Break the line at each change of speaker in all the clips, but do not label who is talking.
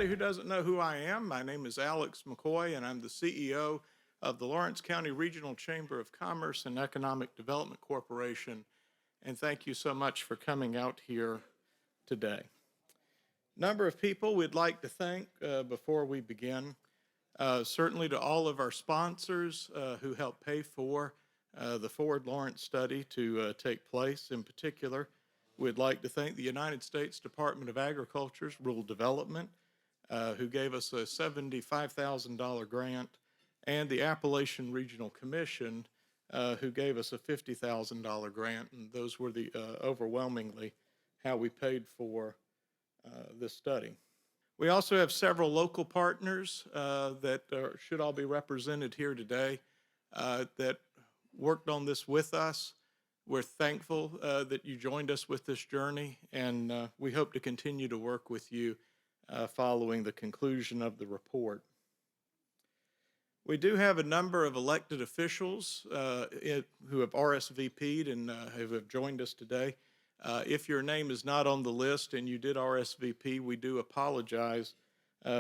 anybody who doesn't know who I am, my name is Alex McCoy, and I'm the CEO of the Lawrence County Regional Chamber of Commerce and Economic Development Corporation. And thank you so much for coming out here today. Number of people we'd like to thank before we begin. Certainly to all of our sponsors who helped pay for the Forward Lawrence study to take place. In particular, we'd like to thank the United States Department of Agriculture's Rural Development, who gave us a $75,000 grant, and the Appalachian Regional Commission, who gave us a $50,000 grant, and those were the overwhelmingly how we paid for this study. We also have several local partners that should all be represented here today that worked on this with us. We're thankful that you joined us with this journey, and we hope to continue to work with you following the conclusion of the report. We do have a number of elected officials who have RSVP'd and who have joined us today. If your name is not on the list and you did RSVP, we do apologize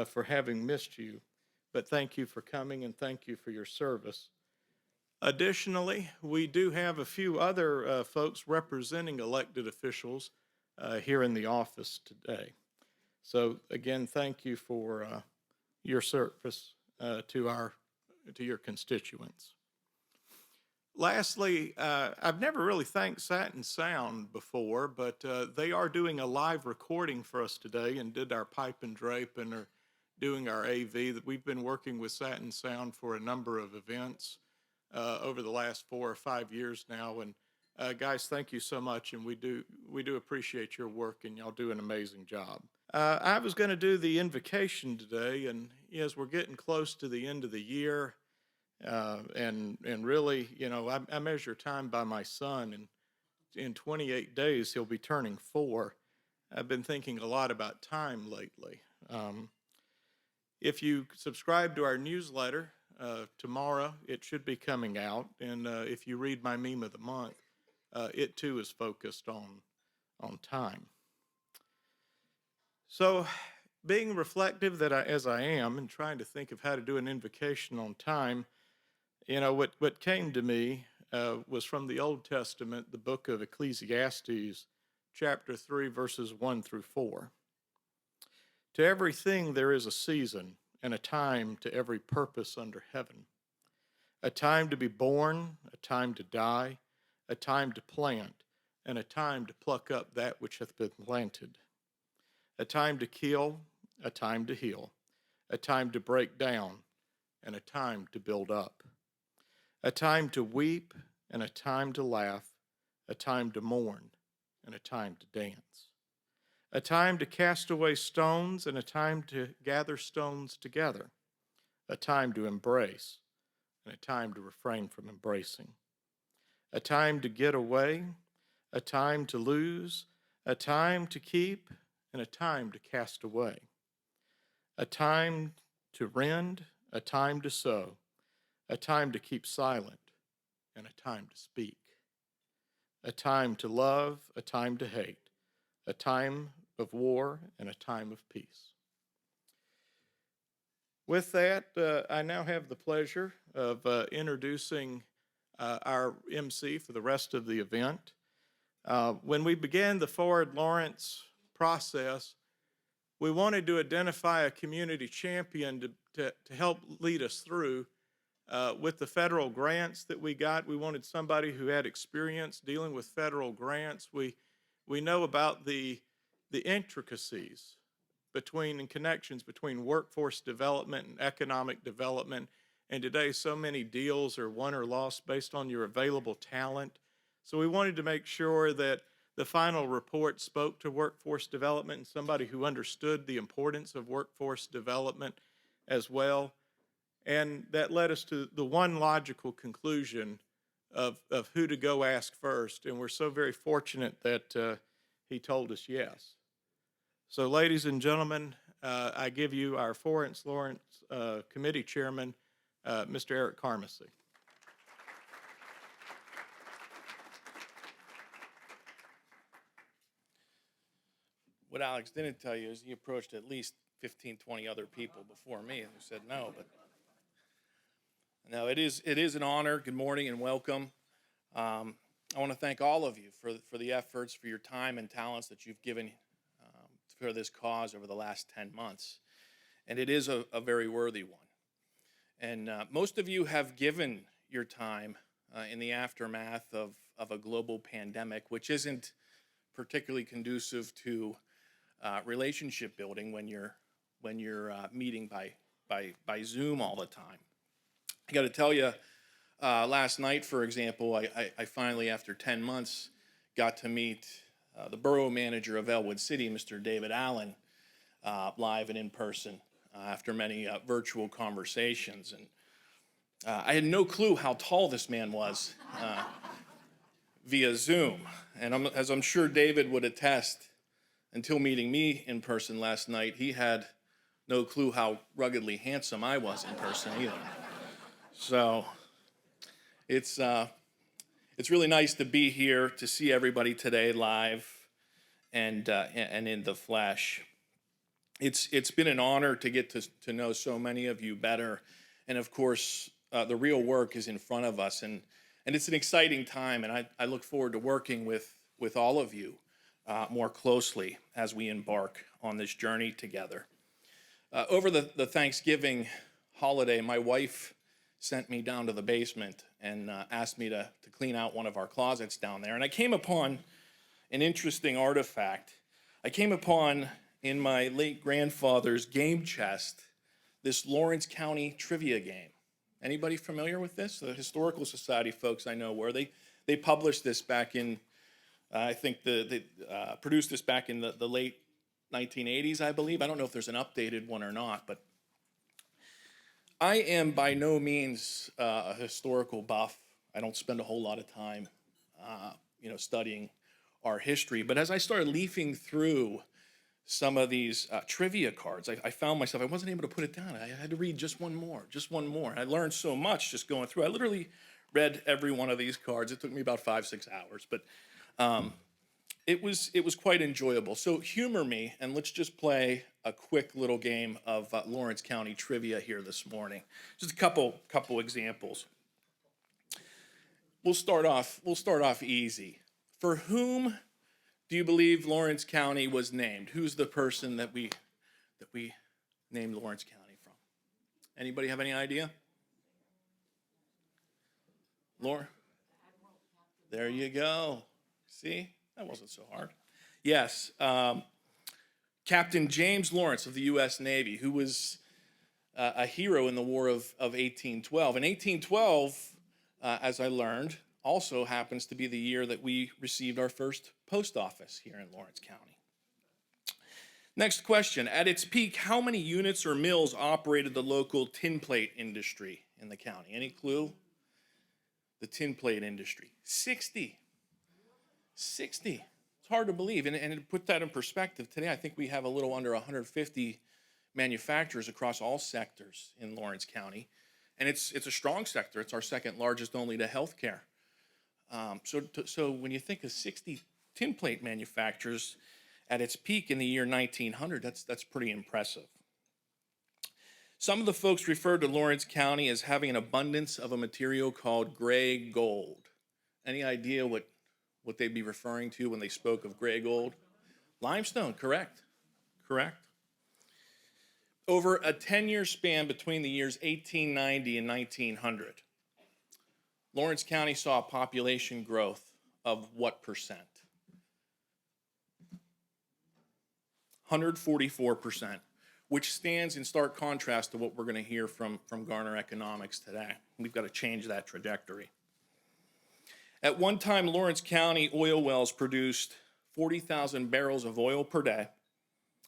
for having missed you, but thank you for coming and thank you for your service. Additionally, we do have a few other folks representing elected officials here in the office today. So again, thank you for your service to your constituents. Lastly, I've never really thanked Satin Sound before, but they are doing a live recording for us today and did our pipe and drape and are doing our AV. We've been working with Satin Sound for a number of events over the last 4 or 5 years now. And guys, thank you so much, and we do appreciate your work, and y'all do an amazing job. I was going to do the invocation today, and as we're getting close to the end of the year, and really, you know, I measure time by my son, and in 28 days he'll be turning 4. I've been thinking a lot about time lately. If you subscribe to our newsletter, tomorrow it should be coming out, and if you read my meme of the month, it too is focused on time. So, being reflective that as I am, and trying to think of how to do an invocation on time, you know, what came to me was from the Old Testament, the book of Ecclesiastes, chapter 3, verses 1 through 4. To everything there is a season, and a time to every purpose under heaven. A time to be born, a time to die, a time to plant, and a time to pluck up that which hath been planted. A time to kill, a time to heal, a time to break down, and a time to build up. A time to weep, and a time to laugh, a time to mourn, and a time to dance. A time to cast away stones, and a time to gather stones together. A time to embrace, and a time to refrain from embracing. A time to get away, a time to lose, a time to keep, and a time to cast away. A time to rend, a time to sow, a time to keep silent, and a time to speak. A time to love, a time to hate, a time of war, and a time of peace. With that, I now have the pleasure of introducing our MC for the rest of the event. When we began the Forward Lawrence process, we wanted to identify a community champion to help lead us through. With the federal grants that we got, we wanted somebody who had experience dealing with federal grants. We know about the intricacies and connections between workforce development and economic development. And today, so many deals are won or lost based on your available talent. So we wanted to make sure that the final report spoke to workforce development and somebody who understood the importance of workforce development as well. And that led us to the one logical conclusion of who to go ask first. And we're so very fortunate that he told us yes. So, ladies and gentlemen, I give you our Forward Lawrence Committee Chairman, Mr. Eric Carmacy.
What Alex didn't tell you is he approached at least 15, 20 other people before me who said no, but no, it is an honor. Good morning and welcome. I want to thank all of you for the efforts, for your time and talents that you've given for this cause over the last 10 months. And it is a very worthy one. And most of you have given your time in the aftermath of a global pandemic, which isn't particularly conducive to relationship building when you're meeting by Zoom all the time. I got to tell you, last night, for example, I finally, after 10 months, got to meet the borough manager of Elwood City, Mr. David Allen, live and in person after many virtual conversations. And I had no clue how tall this man was via Zoom. And as I'm sure David would attest, until meeting me in person last night, he had no clue how ruggedly handsome I was in person either. So it's really nice to be here to see everybody today live and in the flesh. It's been an honor to get to know so many of you better, and of course the real work is in front of us, and it's an exciting time, and I look forward to working with all of you more closely as we embark on this journey together. Over the Thanksgiving holiday, my wife sent me down to the basement and asked me to clean out one of our closets down there. And I came upon an interesting artifact. I came upon, in my late grandfather's game chest, this Lawrence County trivia game. Anybody familiar with this? The Historical Society folks I know were. They published this back in, I think they produced this back in the late 1980s, I believe. I don't know if there's an updated one or not, but I am by no means a historical buff. I don't spend a whole lot of time, studying our history. But as I started leafing through some of these trivia cards, I found myself, I wasn't able to put it down. I had to read just one more. And I learned so much just going through. I literally read every one of these cards. It took me about 5-6 hours, but it was quite enjoyable. So humor me, and let's just play a quick little game of Lawrence County trivia here this morning. Just a couple examples. We'll start off easy. For whom do you believe Lawrence County was named? Who's the person that we named Lawrence County from? Anybody have any idea? Laura? There you go. See? That wasn't so hard. Yes, Captain James Lawrence of the U.S. Navy, who was a hero in the War of 1812. And 1812, as I learned, also happens to be the year that we received our first post office here in Lawrence County. Next question. At its peak, how many units or mills operated the local tin plate industry in the county? Any clue? The tin plate industry. 60. It's hard to believe. And to put that in perspective, today I think we have a little under 150 manufacturers across all sectors in Lawrence County. And it's a strong sector. It's our second largest only to healthcare. So when you think of 60 tin plate manufacturers at its peak in the year 1900, that's pretty impressive. Some of the folks referred to Lawrence County as having an abundance of a material called gray gold. Any idea what they'd be referring to when they spoke of gray gold? Limestone, correct. Over a 10-year span between the years 1890 and 1900, Lawrence County saw a population growth of what percent? 144%, which stands in stark contrast to what we're going to hear from Garner economics today. We've got to change that trajectory. At one time, Lawrence County oil wells produced 40,000 barrels of oil per day,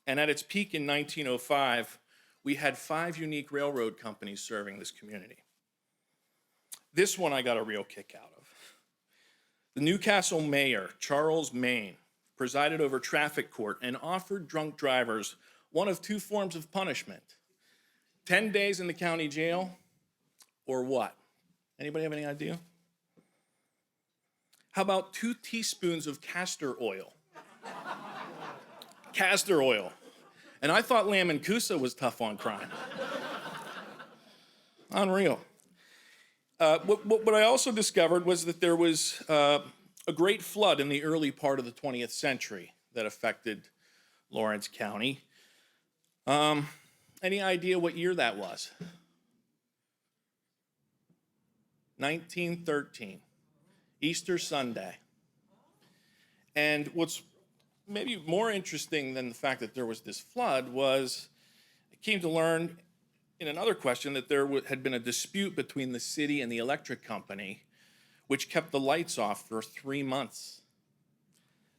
and at its peak in 1905, we had 5 unique railroad companies serving this community. This one I got a real kick out of. The Newcastle mayor, Charles Maine, presided over traffic court and offered drunk drivers one of 2 forms of punishment: 10 days in the county jail, or what? Anybody have any idea? How about 2 teaspoons of castor oil? Castor oil. And I thought Lamb and Kusa was tough on crime. Unreal. What I also discovered was that there was a great flood in the early part of the 20th century that affected Lawrence County. Any idea what year that was? 1913, Easter Sunday. And what's maybe more interesting than the fact that there was this flood was I came to learn in another question that there had been a dispute between the city and the electric company, which kept the lights off for 3 months.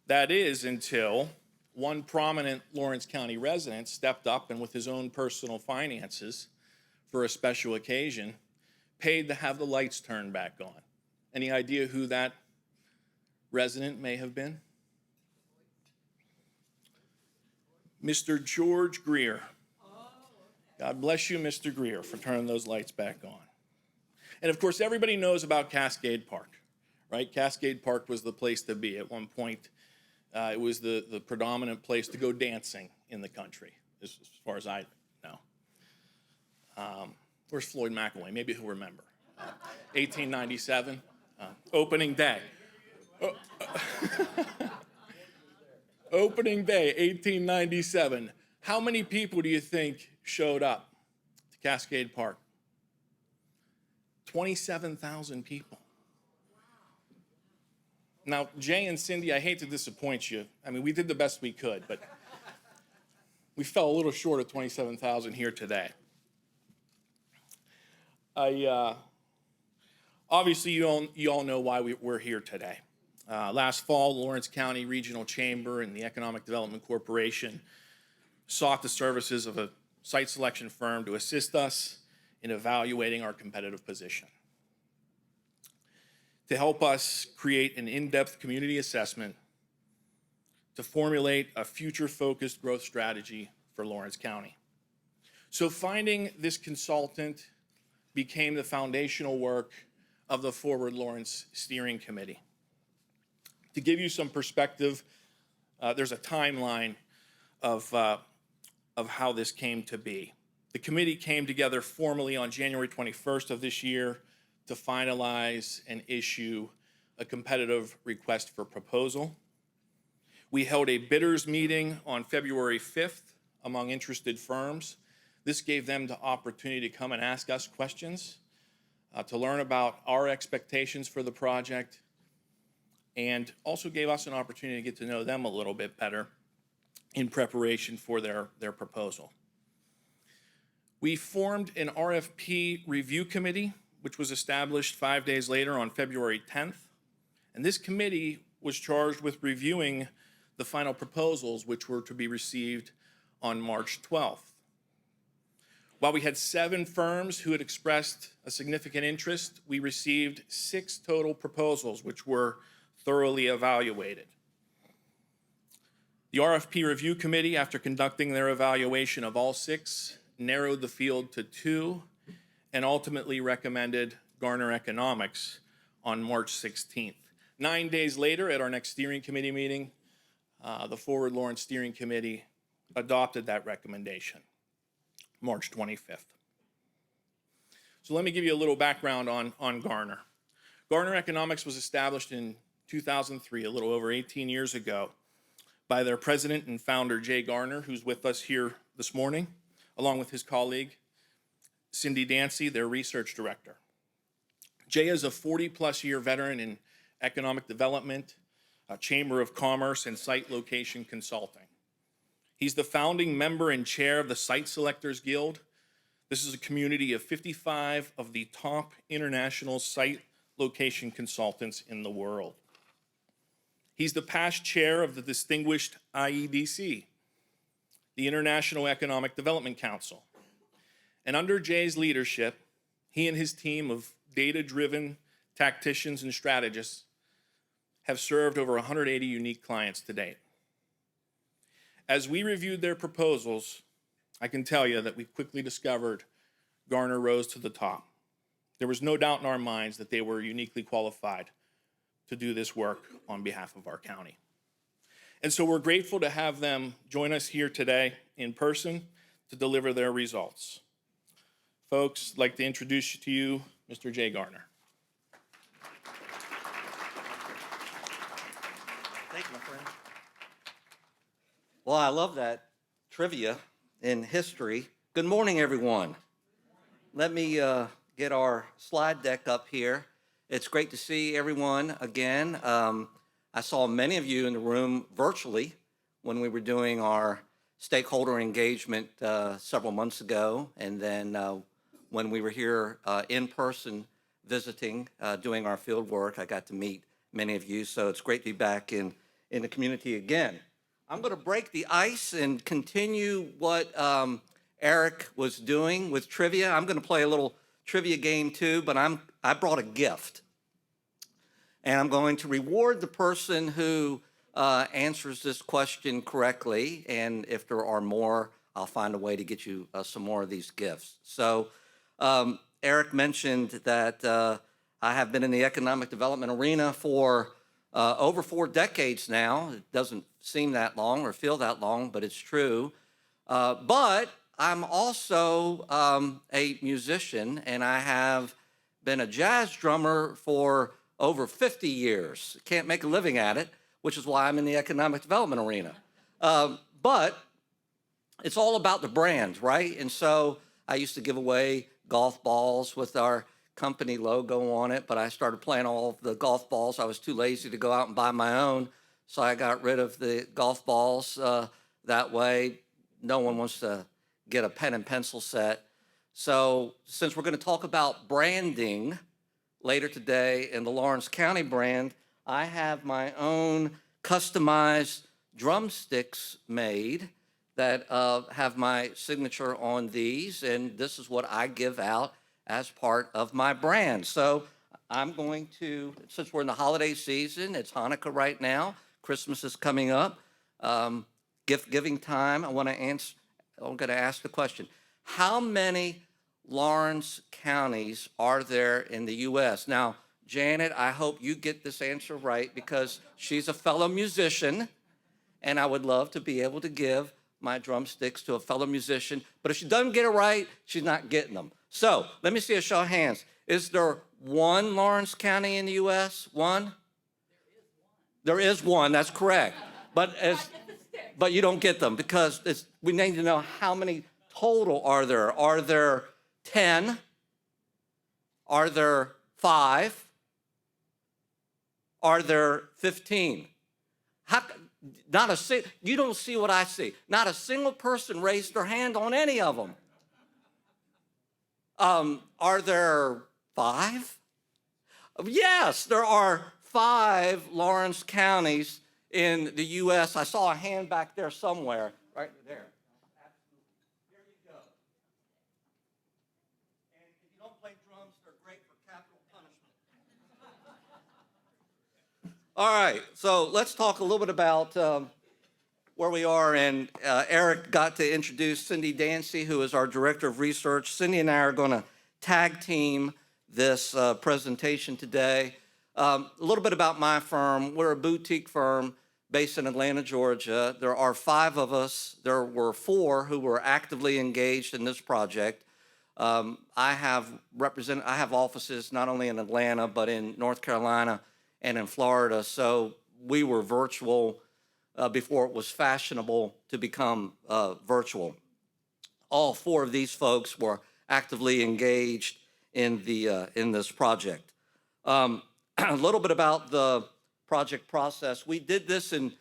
That is until one prominent Lawrence County resident stepped up and with his own personal finances for a special occasion, paid to have the lights turned back on. Any idea who that resident may have been? Mr. George Greer. God bless you, Mr. Greer, for turning those lights back on. And of course, everybody knows about Cascade Park, right? Cascade Park was the place to be. At one point, it was the predominant place to go dancing in the country, as far as I know. Where's Floyd McElwain? Maybe he'll remember. 1897, opening day. Opening day, 1897. How many people do you think showed up to Cascade Park? 27,000 people. Now, Jay and Cindy, I hate to disappoint you. I mean, we did the best we could, but we fell a little short of 27,000 here today. Obviously, you all know why we're here today. Last fall, Lawrence County Regional Chamber and the Economic Development Corporation sought the services of a site selection firm to assist us in evaluating our competitive position. To help us create an in-depth community assessment to formulate a future-focused growth strategy for Lawrence County. So finding this consultant became the foundational work of the Forward Lawrence Steering Committee. To give you some perspective, there's a timeline of how this came to be. The committee came together formally on January 21st of this year to finalize and issue a competitive request for proposal. We held a bidders meeting on February 5th among interested firms. This gave them the opportunity to come and ask us questions, to learn about our expectations for the project, and also gave us an opportunity to get to know them a little bit better in preparation for their proposal. We formed an RFP review committee, which was established 5 days later on February 10th. And this committee was charged with reviewing the final proposals, which were to be received on March 12th. While we had 7 firms who had expressed a significant interest, we received 6 total proposals, which were thoroughly evaluated. The RFP review committee, after conducting their evaluation of all 6, narrowed the field to 2 and ultimately recommended Garner Economics on March 16th. 9 days later, at our next steering committee meeting, the Forward Lawrence Steering Committee adopted that recommendation, March 25th. So let me give you a little background on Garner. Garner Economics was established in 2003, a little over 18 years ago, by their president and founder, Jay Garner, who's with us here this morning, along with his colleague, Cindy Dancy, their research director. Jay is a 40-plus year veteran in economic development, Chamber of Commerce, and site location consulting. He's the founding member and chair of the Site Selectors Guild. This is a community of 55 of the top international site location consultants in the world. He's the past chair of the distinguished IEDC, the International Economic Development Council. And under Jay's leadership, he and his team of data-driven tacticians and strategists have served over 180 unique clients to date. As we reviewed their proposals, I can tell you that we quickly discovered Garner rose to the top. There was no doubt in our minds that they were uniquely qualified to do this work on behalf of our county. And so we're grateful to have them join us here today in person to deliver their results. Folks, I'd like to introduce to you Mr. Jay Garner.
Thank you, my friend. Well, I love that trivia in history. Good morning, everyone. Let me get our slide deck up here. It's great to see everyone again. I saw many of you in the room virtually when we were doing our stakeholder engagement several months ago, and then when we were here in person visiting, doing our field work, I got to meet many of you, so it's great to be back in the community again. I'm going to break the ice and continue what Eric was doing with trivia. I'm going to play a little trivia game too, but I brought a gift. And I'm going to reward the person who answers this question correctly. And if there are more, I'll find a way to get you some more of these gifts. So Eric mentioned that I have been in the economic development arena for over 4 decades now. It doesn't seem that long or feel that long, but it's true. But I'm also a musician, and I have been a jazz drummer for over 50 years. Can't make a living at it, which is why I'm in the economic development arena. But it's all about the brand, right? And so I used to give away golf balls with our company logo on it, but I started playing all of the golf balls. I was too lazy to go out and buy my own, so I got rid of the golf balls that way. No one wants to get a pen and pencil set. So since we're going to talk about branding later today in the Lawrence County brand, I have my own customized drumsticks made that have my signature on these, and this is what I give out as part of my brand. So I'm going to, since we're in the holiday season, it's Hanukkah right now, Christmas is coming up, gift giving time, I'm going to ask the question, how many Lawrence counties are there in the U.S.? Now, Janet, I hope you get this answer right because she's a fellow musician, and I would love to be able to give my drumsticks to a fellow musician, but if she doesn't get it right, she's not getting them. So let me see a show of hands. Is there one Lawrence County in the U.S.? One? There is one, that's correct. But you don't get them because we need to know how many total are there. Are there 10? Are there 5? Are there 15? You don't see what I see. Not a single person raised their hand on any of them. Are there 5? Yes, there are 5 Lawrence counties in the U.S. I saw a hand back there somewhere, right there. There you go. And if you don't play drums, they're great for capital punishment. All right, so let's talk a little bit about where we are, and Eric got to introduce Cindy Dancy, who is our Director of Research. Cindy and I are going to tag team this presentation today. A little bit about my firm. We're a boutique firm based in Atlanta, Georgia. There are 5 of us. There were 4 who were actively engaged in this project. I have offices not only in Atlanta, but in North Carolina and in Florida. So we were virtual before it was fashionable to become virtual. All 4 of these folks were actively engaged in this project. A little bit about the project process. We did this in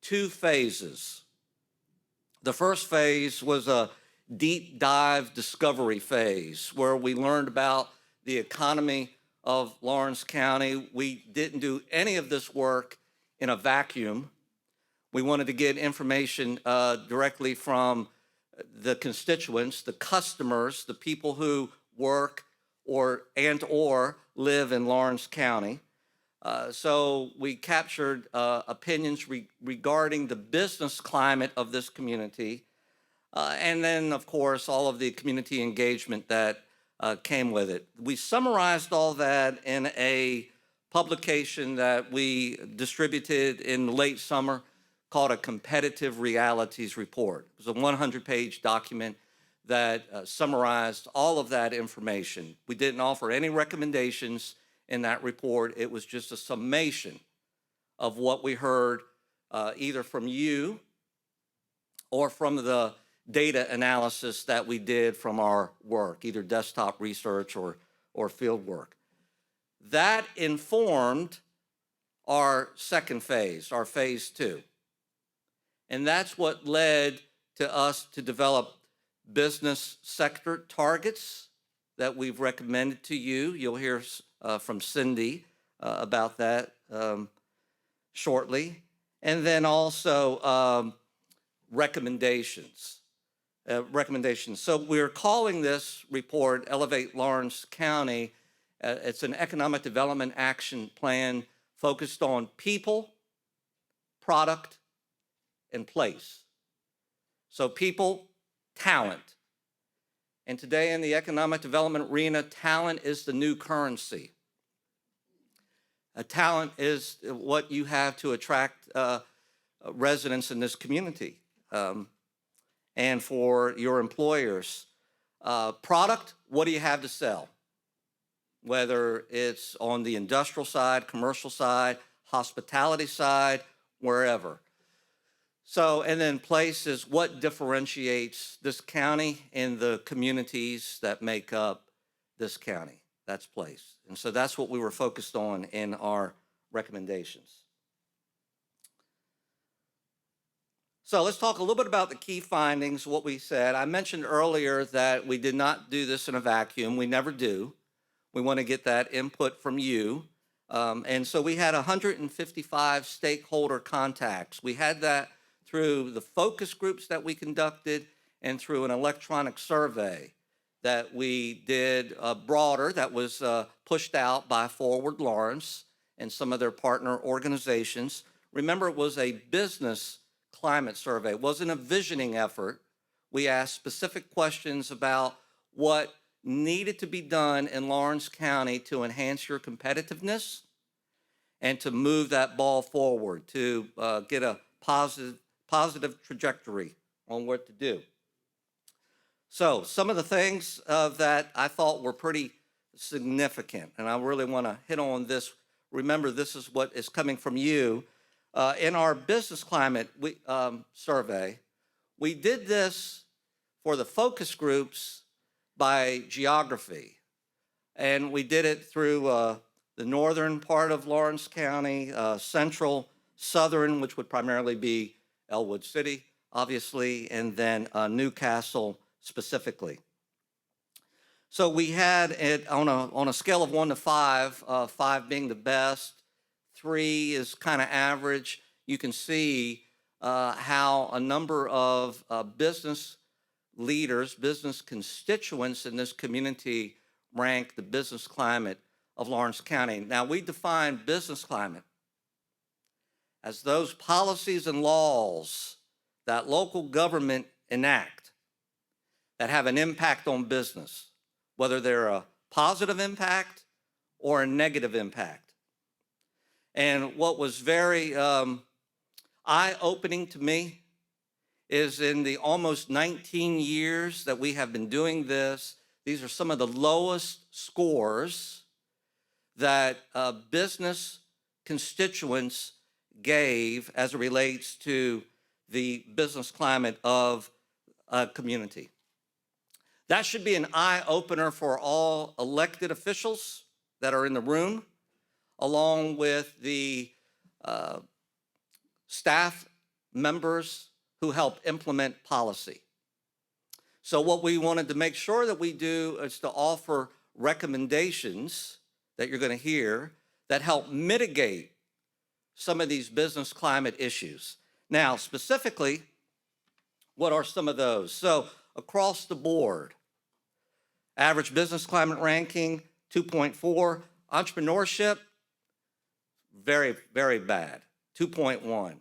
2 phases. The first phase was a deep dive discovery phase where we learned about the economy of Lawrence County. We didn't do any of this work in a vacuum. We wanted to get information directly from the constituents, the customers, the people who work or live in Lawrence County. So we captured opinions regarding the business climate of this community, and then, of course, all of the community engagement that came with it. We summarized all that in a publication that we distributed in the late summer called a Competitive Realities Report. It was a 100-page document that summarized all of that information. We didn't offer any recommendations in that report. It was just a summation of what we heard either from you or from the data analysis that we did from our work, either desktop research or field work. That informed our second phase, our phase 2. And that's what led to us to develop business sector targets that we've recommended to you. You'll hear from Cindy about that shortly. And then also recommendations. So we're calling this report Elevate Lawrence County. It's an economic development action plan focused on people, product, and place. So people, talent. And today in the economic development arena, talent is the new currency. Talent is what you have to attract residents in this community and for your employers. Product, what do you have to sell? Whether it's on the industrial side, commercial side, hospitality side, wherever. So, and then place is what differentiates this county and the communities that make up this county. That's place. And so that's what we were focused on in our recommendations. So let's talk a little bit about the key findings, what we said. I mentioned earlier that we did not do this in a vacuum. We never do. We want to get that input from you. And so we had 155 stakeholder contacts. We had that through the focus groups that we conducted and through an electronic survey that we did broader, that was pushed out by Forward Lawrence and some of their partner organizations. Remember, it was a business climate survey. It wasn't a visioning effort. We asked specific questions about what needed to be done in Lawrence County to enhance your competitiveness and to move that ball forward, to get a positive trajectory on what to do. So some of the things that I thought were pretty significant, and I really want to hit on this. Remember, this is what is coming from you. In our business climate survey, we did this for the focus groups by geography. And we did it through the northern part of Lawrence County, central, southern, which would primarily be Elwood City, obviously, and then Newcastle specifically. So we had it on a scale of 1 to 5, 5 being the best, 3 is kind of average. You can see how a number of business leaders, business constituents in this community rank the business climate of Lawrence County. Now, we define business climate as those policies and laws that local government enact that have an impact on business, whether they're a positive impact or a negative impact. And what was very eye-opening to me is in the almost 19 years that we have been doing this, these are some of the lowest scores that business constituents gave as it relates to the business climate of a community. That should be an eye-opener for all elected officials that are in the room, along with the staff members who help implement policy. So what we wanted to make sure that we do is to offer recommendations that you're going to hear that help mitigate some of these business climate issues. Now, specifically, what are some of those? So across the board, average business climate ranking, 2.4. Entrepreneurship, very, very bad, 2.1,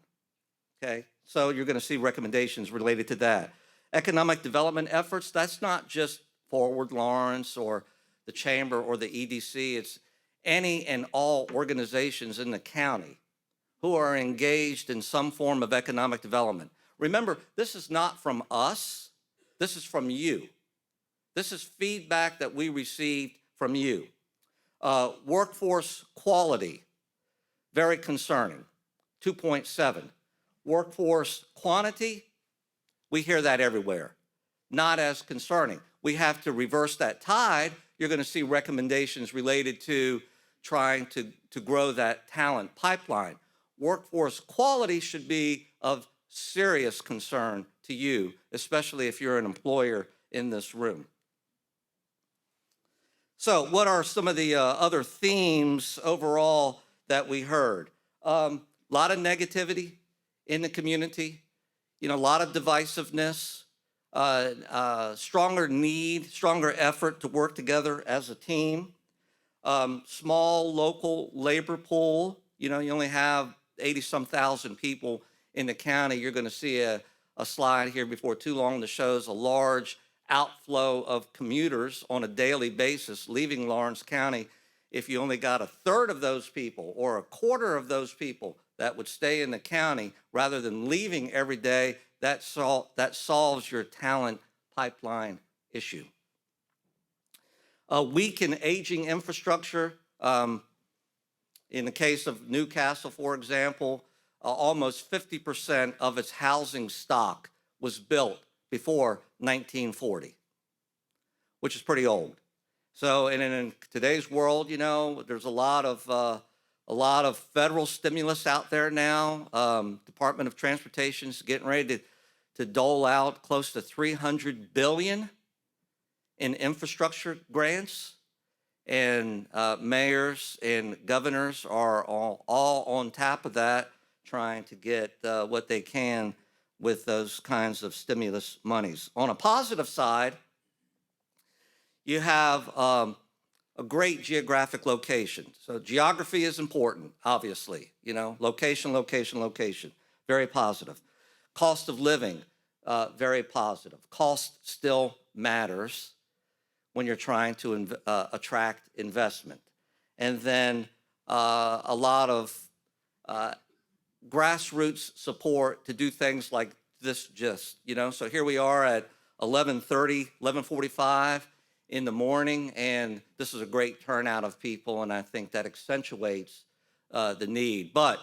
okay? So you're going to see recommendations related to that. Economic development efforts, that's not just Forward Lawrence or the Chamber or the EDC. It's any and all organizations in the county who are engaged in some form of economic development. Remember, this is not from us. This is from you. This is feedback that we received from you. Workforce quality, very concerning, 2.7. Workforce quantity, we hear that everywhere, not as concerning. We have to reverse that tide. You're going to see recommendations related to trying to grow that talent pipeline. Workforce quality should be of serious concern to you, especially if you're an employer in this room. So what are some of the other themes overall that we heard? A lot of negativity in the community, a lot of divisiveness, stronger effort to work together as a team, small local labor pool. You only have 80-some thousand people in the county. You're going to see a slide here before too long that shows a large outflow of commuters on a daily basis leaving Lawrence County. If you only got a third of those people or a quarter of those people that would stay in the county rather than leaving every day, that solves your talent pipeline issue. Weak and aging infrastructure. In the case of Newcastle, for example, almost 50% of its housing stock was built before 1940, which is pretty old. So, and in today's world, there's a lot of federal stimulus out there now. Department of Transportation is getting ready to dole out close to $300 billion in infrastructure grants, and mayors and governors are all on top of that, trying to get what they can with those kinds of stimulus monies. On a positive side, you have a great geographic location. So geography is important, obviously. Location, very positive. Cost of living, very positive. Cost still matters when you're trying to attract investment. And then a lot of grassroots support to do things like this So here we are at 11:45 in the morning, and this is a great turnout of people, and I think that accentuates the need. But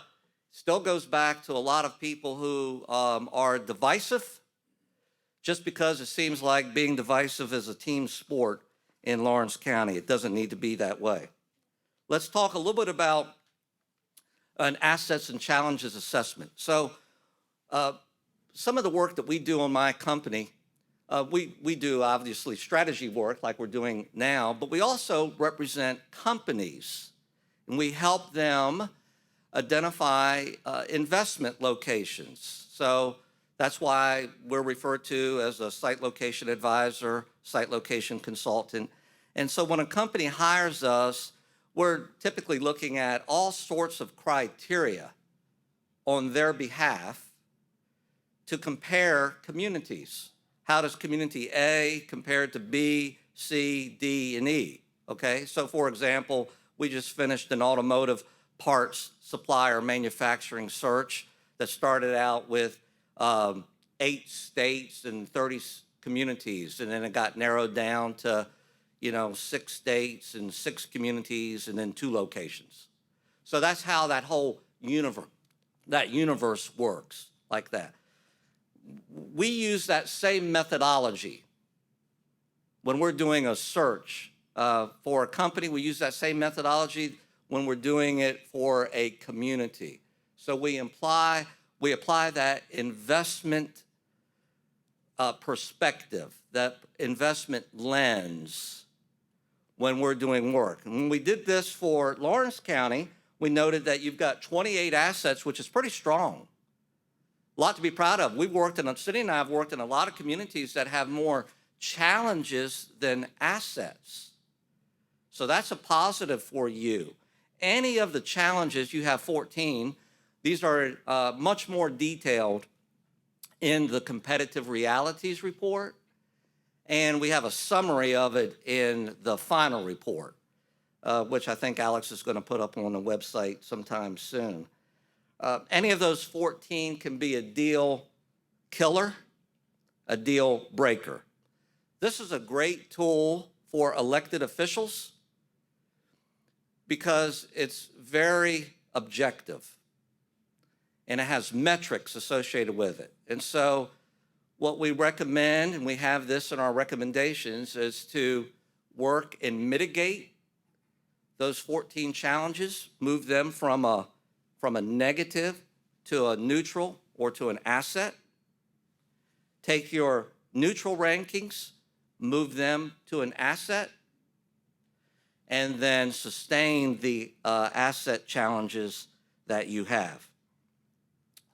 still goes back to a lot of people who are divisive, just because it seems like being divisive is a team sport in Lawrence County. It doesn't need to be that way. Let's talk a little bit about an assets and challenges assessment. So some of the work that we do on my company, we do obviously strategy work like we're doing now, but we also represent companies, and we help them identify investment locations. So that's why we're referred to as a site location advisor, site location consultant. And so when a company hires us, we're typically looking at all sorts of criteria on their behalf to compare communities. How does community A compare to B, C, D, and E? Okay, so for example, we just finished an automotive parts supplier manufacturing search that started out with 8 states and 30 communities, and then it got narrowed down to 6 states and 6 communities, and then 2 locations. So that's how that whole universe works, like that. We use that same methodology when we're doing a search for a company. We use that same methodology when we're doing it for a community. So we apply that investment perspective, that investment lens when we're doing work. And when we did this for Lawrence County, we noted that you've got 28 assets, which is pretty strong. A lot to be proud of. Cindy and I have worked in a lot of communities that have more challenges than assets. So that's a positive for you. Any of the challenges, you have 14. These are much more detailed in the Competitive Realities report, and we have a summary of it in the final report, which I think Alex is going to put up on the website sometime soon. Any of those 14 can be a deal killer, a deal breaker. This is a great tool for elected officials because it's very objective and it has metrics associated with it. And so what we recommend, and we have this in our recommendations, is to work and mitigate those 14 challenges, move them from a negative to a neutral or to an asset. Take your neutral rankings, move them to an asset, and then sustain the asset challenges that you have.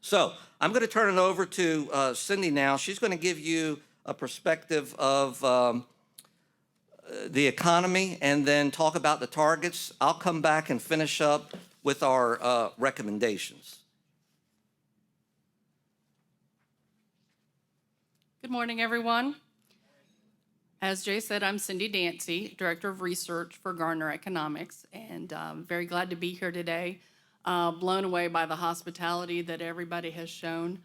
So I'm going to turn it over to Cindy now. She's going to give you a perspective of the economy and then talk about the targets. I'll come back and finish up with our recommendations.
Good morning, everyone. As Jay said, I'm Cindy Dancy, Director of Research for Garner Economics, and very glad to be here today. Blown away by the hospitality that everybody has shown.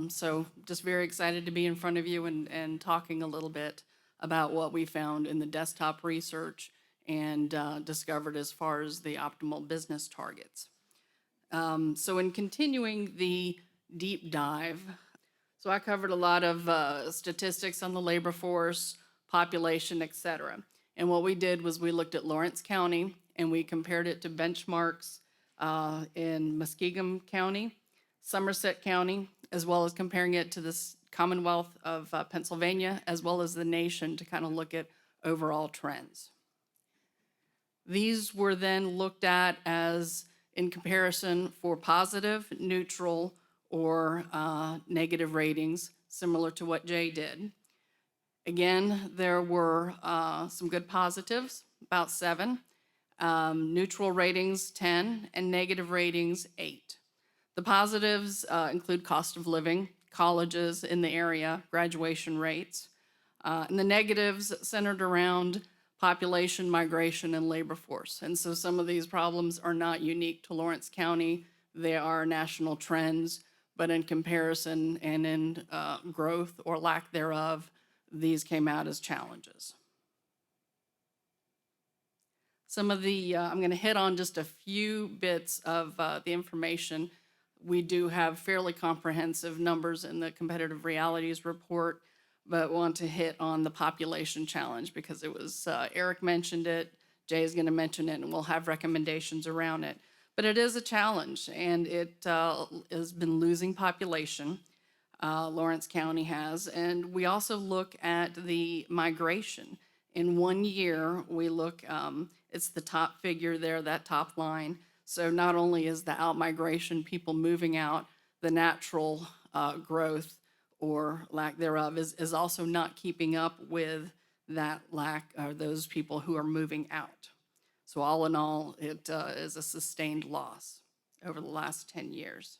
So just very excited to be in front of you and talking a little bit about what we found in the desktop research and discovered as far as the optimal business targets. So in continuing the deep dive, so I covered a lot of statistics on the labor force, population, et cetera. And what we did was we looked at Lawrence County and we compared it to benchmarks in Muskingum County, Somerset County, as well as comparing it to the Commonwealth of Pennsylvania, as well as the nation to kind of look at overall trends. These were then looked at as in comparison for positive, neutral, or negative ratings, similar to what Jay did. Again, there were some good positives, about 7, neutral ratings 10, and negative ratings 8. The positives include cost of living, colleges in the area, graduation rates, and the negatives centered around population, migration, and labor force. And so some of these problems are not unique to Lawrence County. They are national trends, but in comparison and in growth or lack thereof, these came out as challenges. Some of the, I'm going to hit on just a few bits of the information. We do have fairly comprehensive numbers in the competitive realities report, but want to hit on the population challenge because it was, Eric mentioned it, Jay is going to mention it, and we'll have recommendations around it. But it is a challenge, and it has been losing population. Lawrence County has, and we also look at the migration. In 1 year, we look, it's the top figure there, that top line. So not only is the out-migration, people moving out, the natural growth or lack thereof is also not keeping up with that lack, or those people who are moving out. So all in all, it is a sustained loss over the last 10 years.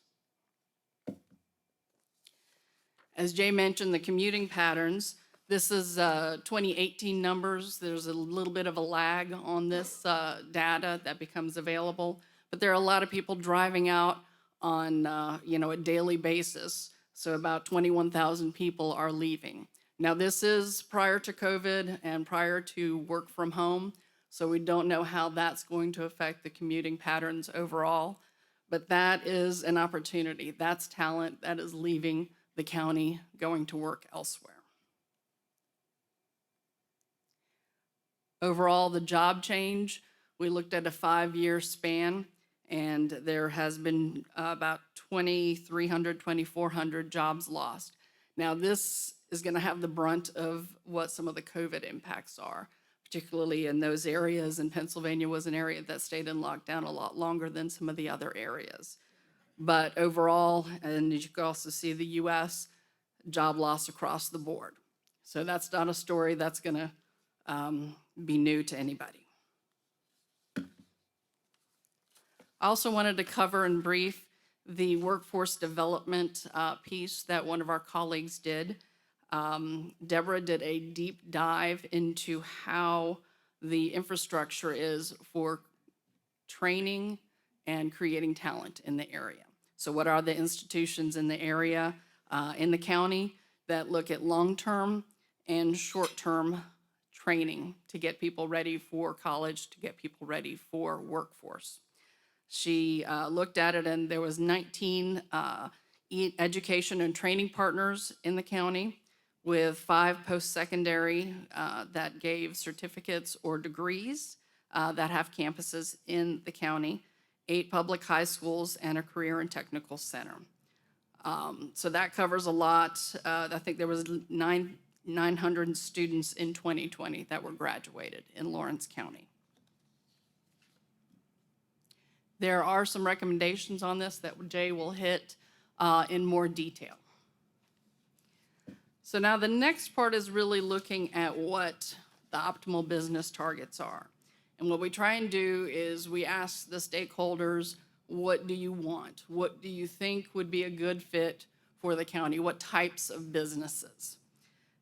As Jay mentioned, the commuting patterns, this is 2018 numbers. There's a little bit of a lag on this data that becomes available, but there are a lot of people driving out on a daily basis. So about 21,000 people are leaving. Now this is prior to COVID and prior to work from home, so we don't know how that's going to affect the commuting patterns overall, but that is an opportunity. That's talent that is leaving the county, going to work elsewhere. Overall, the job change, we looked at a 5-year span, and there has been about 2,300, 2,400 jobs lost. Now, this is going to have the brunt of what some of the COVID impacts are, particularly in those areas, and Pennsylvania was an area that stayed in lockdown a lot longer than some of the other areas. But overall, and as you can also see, the U.S., job loss across the board. So that's not a story that's going to be new to anybody. I also wanted to cover in brief the workforce development piece that one of our colleagues did. Deborah did a deep dive into how the infrastructure is for training and creating talent in the area. So what are the institutions in the area, in the county, that look at long-term and short-term training to get people ready for college, to get people ready for workforce? She looked at it, and there was 19 education and training partners in the county, with 5 post-secondary that gave certificates or degrees that have campuses in the county, 8 public high schools, and a career and technical center. So that covers a lot. I think there was 900 students in 2020 that were graduated in Lawrence County. There are some recommendations on this that Jay will hit in more detail. So now the next part is really looking at what the optimal business targets are. And what we try and do is we ask the stakeholders, what do you want? What do you think would be a good fit for the county? What types of businesses?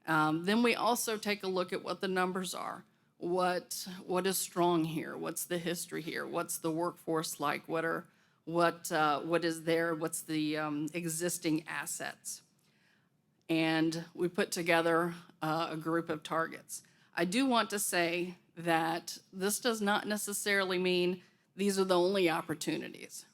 Then we also take a look at what the numbers are. What is strong here? What's the history here? What's the workforce like? What is there? What's the existing assets? And we put together a group of targets. I do want to say that this does not necessarily mean these are the only opportunities.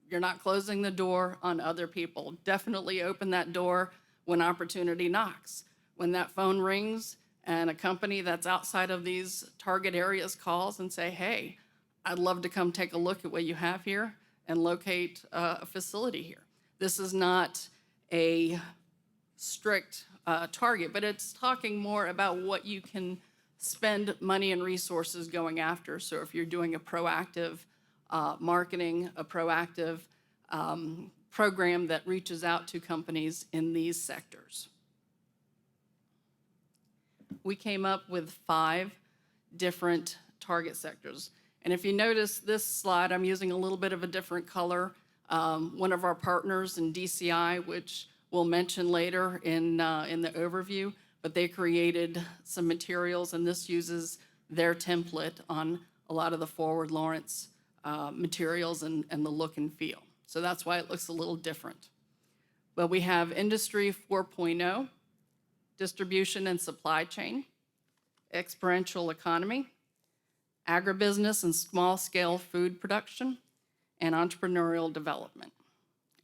You're not closing the door on other people. Definitely open that door when opportunity knocks. When that phone rings and a company that's outside of these target areas calls and say, hey, I'd love to come take a look at what you have here and locate a facility here. This is not a strict target, but it's talking more about what you can spend money and resources going after. So if you're doing a proactive marketing, a proactive program that reaches out to companies in these sectors. We came up with 5 different target sectors. And if you notice this slide, I'm using a little bit of a different color. One of our partners in DCI, which we'll mention later in the overview, but they created some materials, and this uses their template on a lot of the Forward Lawrence materials and the look and feel. So that's why it looks a little different. But we have Industry 4.0, distribution and supply chain, experiential economy, agribusiness and small-scale food production, and entrepreneurial development.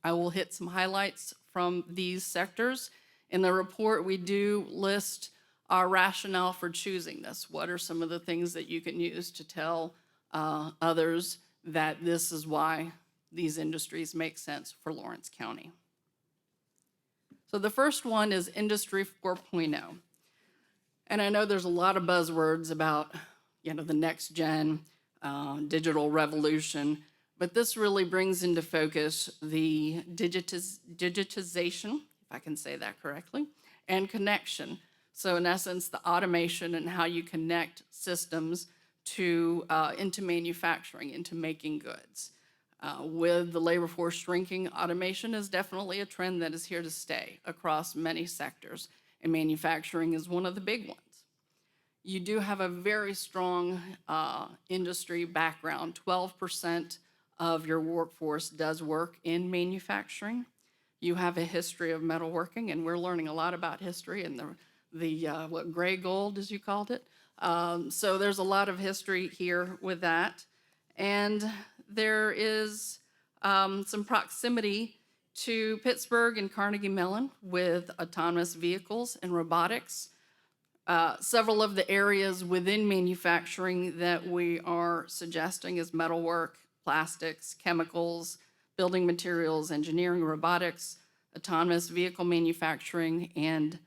I will hit some highlights from these sectors. In the report, we do list our rationale for choosing this. What are some of the things that you can use to tell others that this is why these industries make sense for Lawrence County? So the first one is Industry 4.0. And I know there's a lot of buzzwords about, the next gen, digital revolution, but this really brings into focus the digitization, if I can say that correctly, and connection. So in essence, the automation and how you connect systems to into manufacturing, into making goods. With the labor force shrinking, automation is definitely a trend that is here to stay across many sectors, and manufacturing is one of the big ones. You do have a very strong industry background. 12% of your workforce does work in manufacturing. You have a history of metalworking, and we're learning a lot about history and the what gray gold, as you called it. So there's a lot of history here with that. And there is some proximity to Pittsburgh and Carnegie Mellon with autonomous vehicles and robotics. Several of the areas within manufacturing that we are suggesting is metalwork, plastics, chemicals, building materials, engineering, robotics, autonomous vehicle manufacturing, and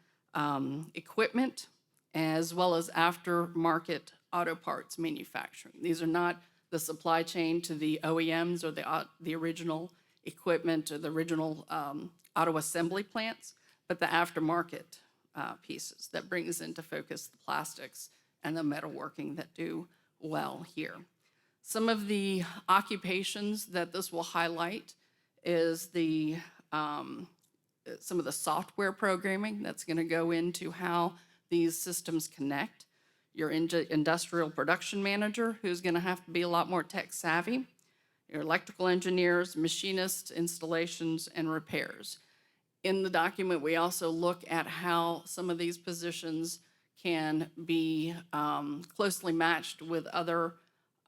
equipment, as well as aftermarket auto parts manufacturing. These are not the supply chain to the OEMs or the original equipment or the original auto assembly plants, but the aftermarket pieces that brings into focus the plastics and the metalworking that do well here. Some of the occupations that this will highlight is some of the software programming that's going to go into how these systems connect. Your industrial production manager, who's going to have to be a lot more tech savvy. your electrical engineers, machinists, installations, and repairs. In the document, we also look at how some of these positions can be closely matched with other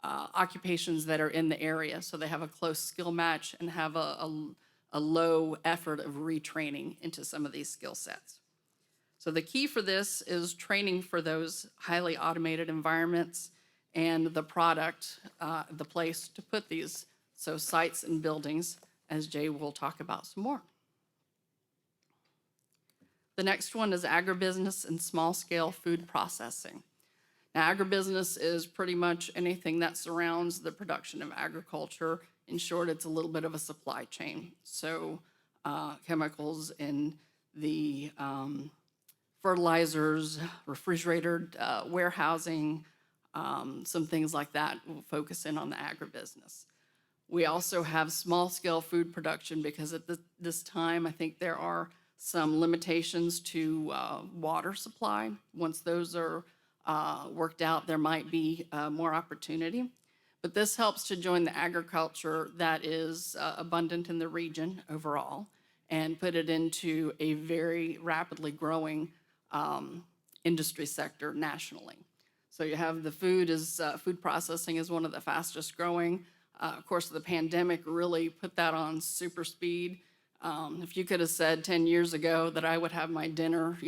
occupations that are in the area. So they have a close skill match and have a low effort of retraining into some of these skill sets. So the key for this is training for those highly automated environments and the product, the place to put these, so sites and buildings, as Jay will talk about some more. The next one is agribusiness and small-scale food processing. Now, agribusiness is pretty much anything that surrounds the production of agriculture. In short, it's a little bit of a supply chain. So chemicals in the fertilizers, refrigerated warehousing, some things like that. We'll focus in on the agribusiness. We also have small-scale food production because at this time, I think there are some limitations to water supply. Once those are worked out, there might be more opportunity. But this helps to join the agriculture that is abundant in the region overall and put it into a very rapidly growing industry sector nationally. So you have the food processing is one of the fastest growing. Of course, the pandemic really put that on super speed. If you could have said 10 years ago that I would have my dinner,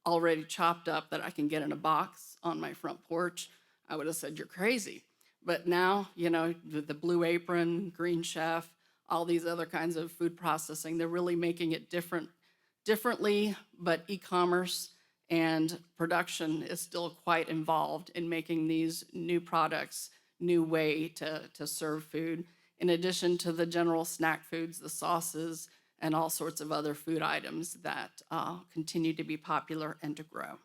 already chopped up that I can get in a box on my front porch, I would have said, you're crazy. But now, the Blue Apron, Green Chef, all these other kinds of food processing, they're really making it differently, but e-commerce and production is still quite involved in making these new products, new way to serve food, in addition to the general snack foods, the sauces, and all sorts of other food items that continue to be popular and to grow.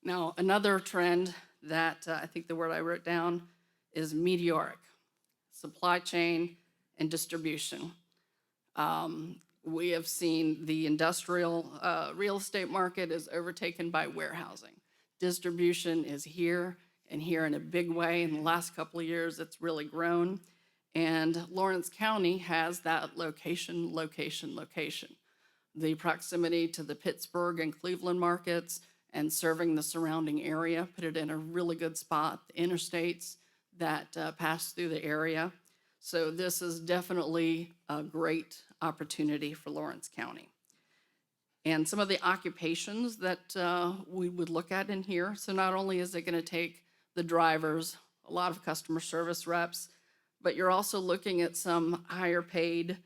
Now, another trend that I think the word I wrote down is meteoric, supply chain and distribution. We have seen the industrial real estate market is overtaken by warehousing. Distribution is here and here in a big way. In the last couple of years, it's really grown. And Lawrence County has that location. The proximity to the Pittsburgh and Cleveland markets and serving the surrounding area put it in a really good spot. The interstates that pass through the area. So this is definitely a great opportunity for Lawrence County. And some of the occupations that we would look at in here. So not only is it going to take the drivers, a lot of customer service reps, but you're also looking at some higher paid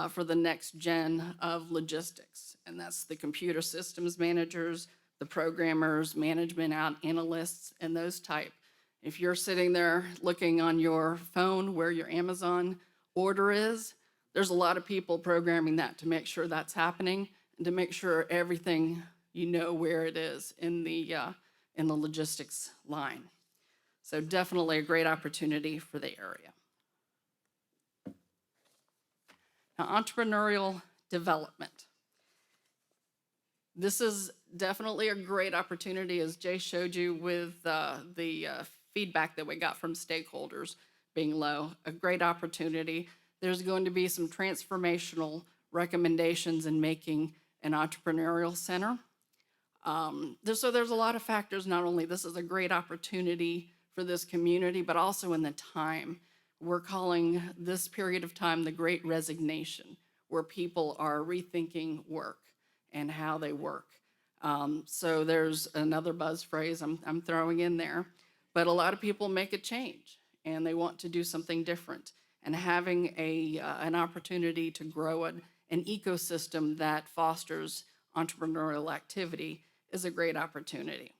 for the next gen of logistics. And that's the computer systems managers, the programmers, management analysts, and those type. If you're sitting there looking on your phone where your Amazon order is, there's a lot of people programming that to make sure that's happening and to make sure everything where it is in the logistics line. So definitely a great opportunity for the area. Now, entrepreneurial development. This is definitely a great opportunity, as Jay showed you with the feedback that we got from stakeholders being low. A great opportunity. There's going to be some transformational recommendations in making an entrepreneurial center. So there's a lot of factors. Not only this is a great opportunity for this community, but also in the time. We're calling this period of time the Great Resignation, where people are rethinking work and how they work. So there's another buzz phrase I'm throwing in there, but a lot of people make a change and they want to do something different. And having an opportunity to grow an ecosystem that fosters entrepreneurial activity is a great opportunity.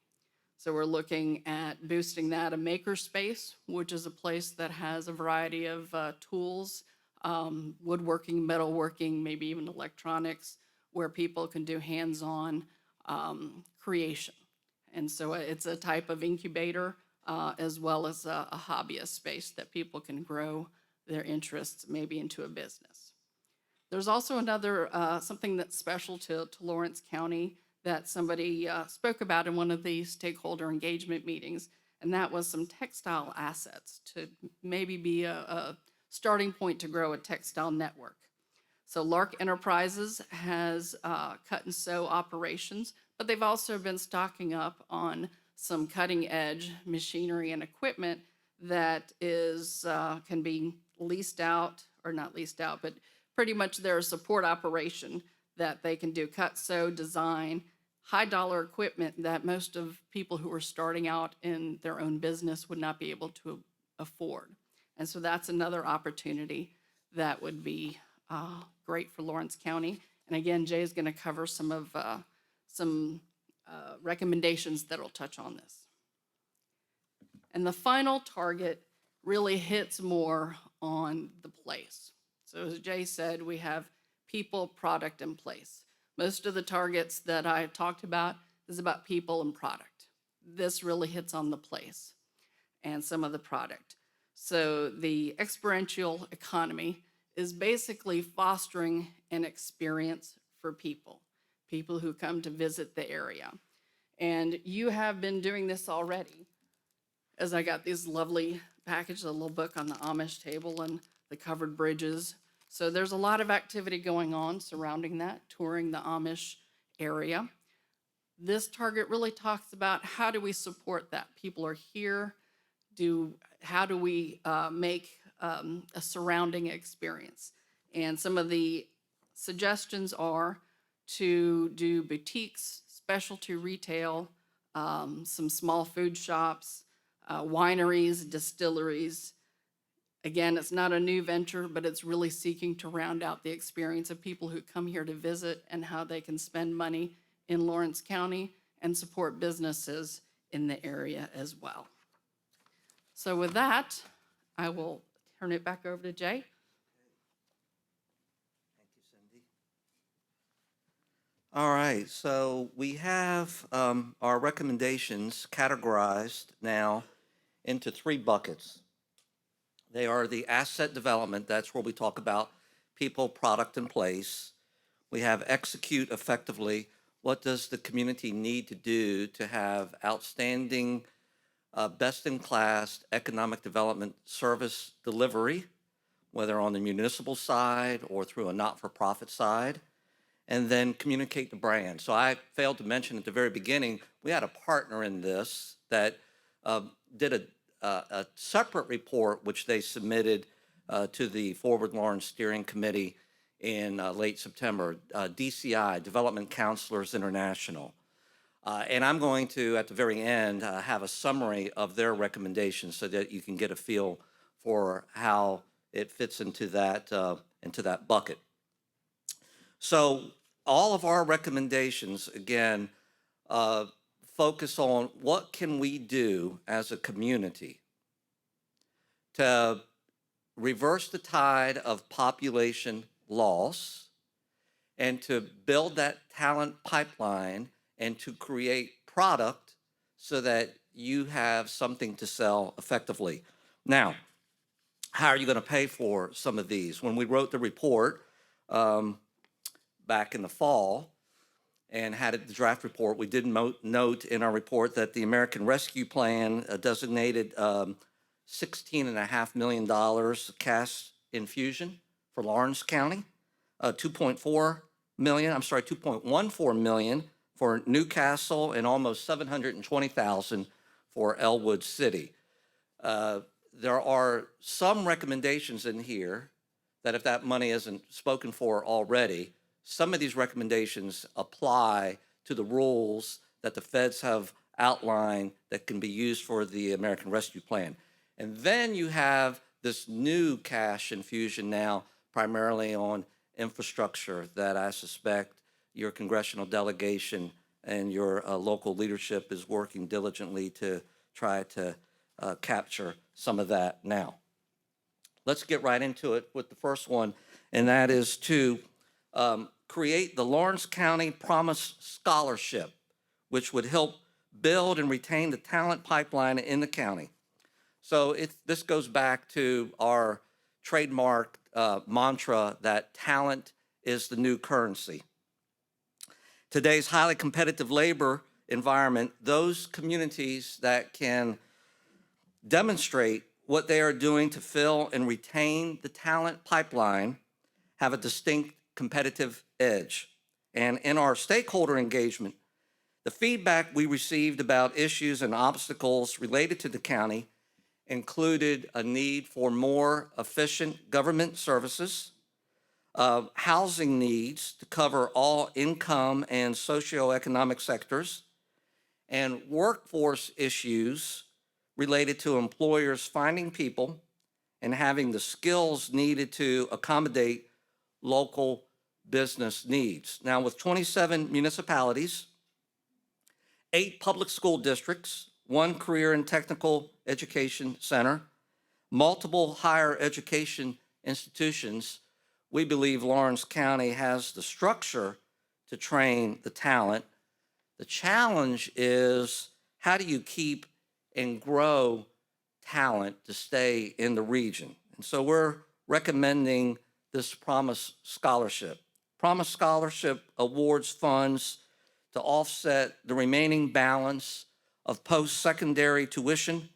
So we're looking at boosting that, a makerspace, which is a place that has a variety of tools, woodworking, metalworking, maybe even electronics, where people can do hands-on creation. And so it's a type of incubator as well as a hobbyist space that people can grow their interests maybe into a business. There's also another, something that's special to Lawrence County that somebody spoke about in one of the stakeholder engagement meetings, and that was some textile assets to maybe be a starting point to grow a textile network. So Lark Enterprises has cut and sew operations, but they've also been stocking up on some cutting edge machinery and equipment that is can be leased out, or not leased out, but pretty much they're a support operation that they can do cut, sew, design, high dollar equipment that most of people who are starting out in their own business would not be able to afford. And so that's another opportunity that would be great for Lawrence County. And again, Jay is going to cover some recommendations that'll touch on this. And the final target really hits more on the place. So as Jay said, we have people, product, and place. Most of the targets that I talked about is about people and product. This really hits on the place and some of the product. So the experiential economy is basically fostering an experience for people who come to visit the area. And you have been doing this already, as I got these lovely packages, a little book on the Amish table and the covered bridges. So there's a lot of activity going on surrounding that, touring the Amish area. This target really talks about how do we support that? People are here. How do we make a surrounding experience? And some of the suggestions are to do boutiques, specialty retail, some small food shops, wineries, distilleries. Again, it's not a new venture, but it's really seeking to round out the experience of people who come here to visit and how they can spend money in Lawrence County and support businesses in the area as well. So with that, I will turn it back over to Jay.
Thank you, Cindy. All right, so we have our recommendations categorized now into 3 buckets. They are the asset development, that's where we talk about people, product, and place. We have execute effectively. What does the community need to do to have outstanding, best-in-class economic development service delivery, whether on the municipal side or through a not-for-profit side? And then communicate the brand. So I failed to mention at the very beginning, we had a partner in this that did a separate report, which they submitted to the Forward Lawrence Steering Committee in late September, DCI, Development Counselors International. And I'm going to, at the very end, have a summary of their recommendations so that you can get a feel for how it fits into that bucket. So all of our recommendations, again, focus on what can we do as a community to reverse the tide of population loss and to build that talent pipeline and to create product so that you have something to sell effectively. Now, how are you going to pay for some of these? When we wrote the report back in the fall and had the draft report, we did note in our report that the American Rescue Plan designated $16.5 million cash infusion for Lawrence County, 2.14 million for Newcastle, and almost 720,000 for Elwood City. There are some recommendations in here that if that money isn't spoken for already, some of these recommendations apply to the rules that the feds have outlined that can be used for the American Rescue Plan. And then you have this new cash infusion now, primarily on infrastructure, that I suspect your congressional delegation and your local leadership is working diligently to try to capture some of that now. Let's get right into it with the first one, and that is to create the Lawrence County Promise Scholarship, which would help build and retain the talent pipeline in the county. So this goes back to our trademark mantra that talent is the new currency. Today's highly competitive labor environment, those communities that can demonstrate what they are doing to fill and retain the talent pipeline, have a distinct competitive edge. And in our stakeholder engagement, the feedback we received about issues and obstacles related to the county included a need for more efficient government services, housing needs to cover all income and socioeconomic sectors, and workforce issues related to employers finding people and having the skills needed to accommodate local business needs. Now, with 27 municipalities, 8 public school districts, 1 career and technical education center, multiple higher education institutions, we believe Lawrence County has the structure to train the talent. The challenge is, how do you keep and grow talent to stay in the region? And so we're recommending this Promise Scholarship. Promise Scholarship awards funds to offset the remaining balance of post-secondary tuition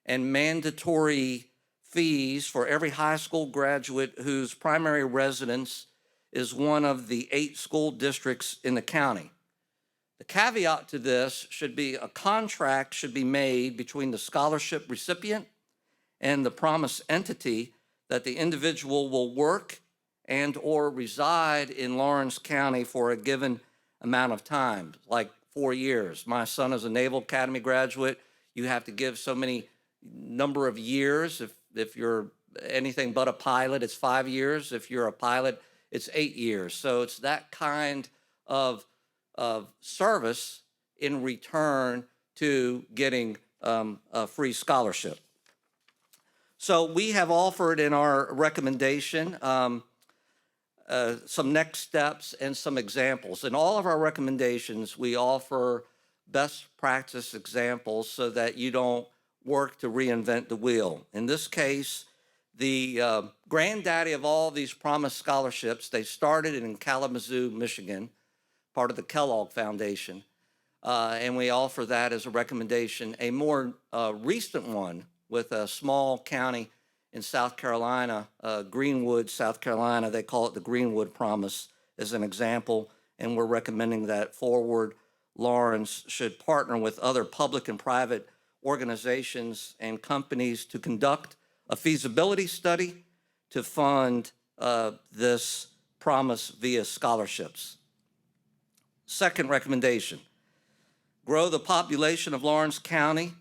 and mandatory fees for every high school graduate whose primary residence is one of the 8 school districts in the county. The caveat to this should be a contract should be made between the scholarship recipient and the Promise entity that the individual will work and or reside in Lawrence County for a given amount of time, like 4 years. My son is a Naval Academy graduate. You have to give so many number of years. If you're anything but a pilot, it's 5 years. If you're a pilot, it's 8 years. So it's that kind of service in return to getting a free scholarship. So we have offered in our recommendation some next steps and some examples. In all of our recommendations, we offer best practice examples so that you don't work to reinvent the wheel. In this case, the granddaddy of all these Promise scholarships, they started in Kalamazoo, Michigan, part of the Kellogg Foundation, and we offer that as a recommendation. A more recent one with a small county in South Carolina, Greenwood, South Carolina, they call it the Greenwood Promise as an example, and we're recommending that Forward Lawrence should partner with other public and private organizations and companies to conduct a feasibility study to fund this Promise via scholarships. Second recommendation, grow the population of Lawrence County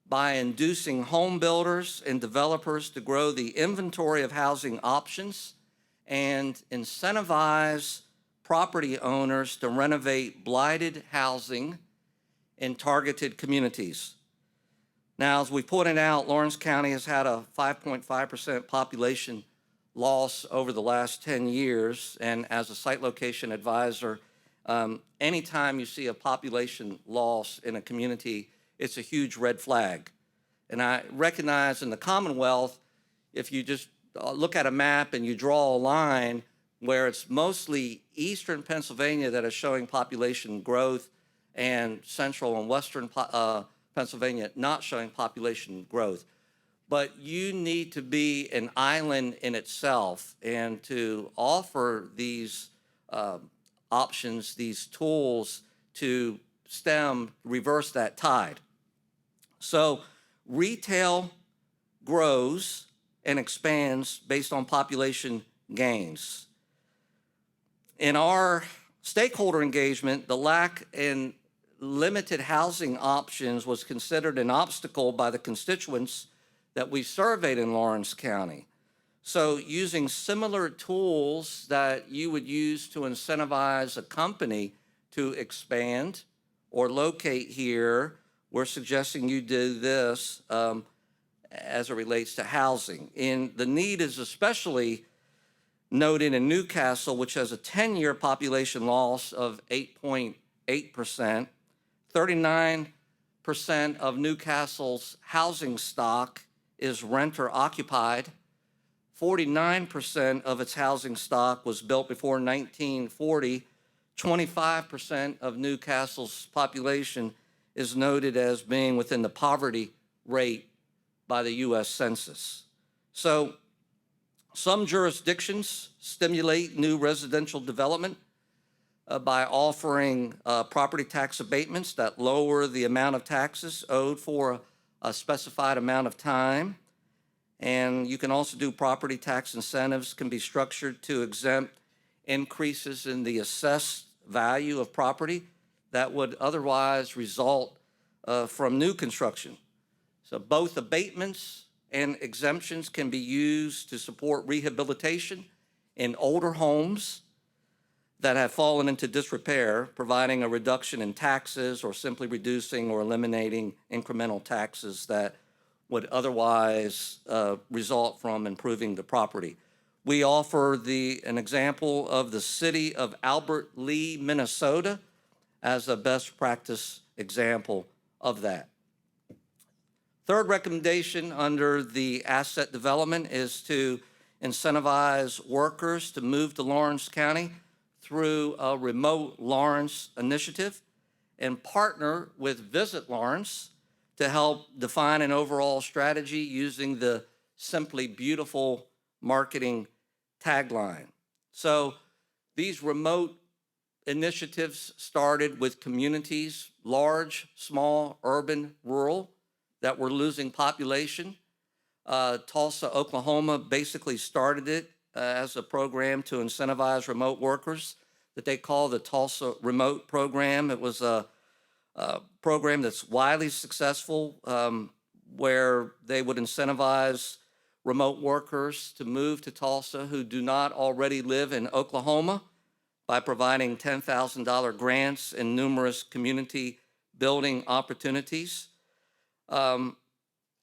by inducing home builders and developers to grow the inventory of housing options and incentivize property owners to renovate blighted housing in targeted communities. Now, as we pointed out, Lawrence County has had a 5.5% population loss over the last 10 years, and as a site location advisor, anytime you see a population loss in a community, it's a huge red flag. And I recognize in the Commonwealth, if you just look at a map and you draw a line where it's mostly eastern Pennsylvania that is showing population growth and central and western Pennsylvania not showing population growth. But you need to be an island in itself, and to offer these options, these tools to reverse that tide. So retail grows and expands based on population gains. In our stakeholder engagement, the lack in limited housing options was considered an obstacle by the constituents that we surveyed in Lawrence County. So using similar tools that you would use to incentivize a company to expand or locate here, we're suggesting you do this as it relates to housing. And the need is especially noted in Newcastle, which has a 10-year population loss of 8.8%. 39% of Newcastle's housing stock is renter occupied. 49% of its housing stock was built before 1940. 25% of Newcastle's population is noted as being within the poverty rate by the U.S. Census. So some jurisdictions stimulate new residential development by offering property tax abatements that lower the amount of taxes owed for a specified amount of time. And you can also do property tax incentives can be structured to exempt increases in the assessed value of property that would otherwise result from new construction. So both abatements and exemptions can be used to support rehabilitation in older homes that have fallen into disrepair, providing a reduction in taxes or simply reducing or eliminating incremental taxes that would otherwise result from improving the property. We offer an example of the city of Albert Lea, Minnesota, as a best practice example of that. Third recommendation under the asset development is to incentivize workers to move to Lawrence County through a remote Lawrence initiative and partner with Visit Lawrence to help define an overall strategy using the Simply Beautiful marketing tagline. So these remote initiatives started with communities, large, small, urban, rural, that were losing population. Tulsa, Oklahoma basically started it as a program to incentivize remote workers that they call the Tulsa Remote Program. It was a program that's widely successful where they would incentivize remote workers to move to Tulsa who do not already live in Oklahoma by providing $10,000 grants and numerous community building opportunities. And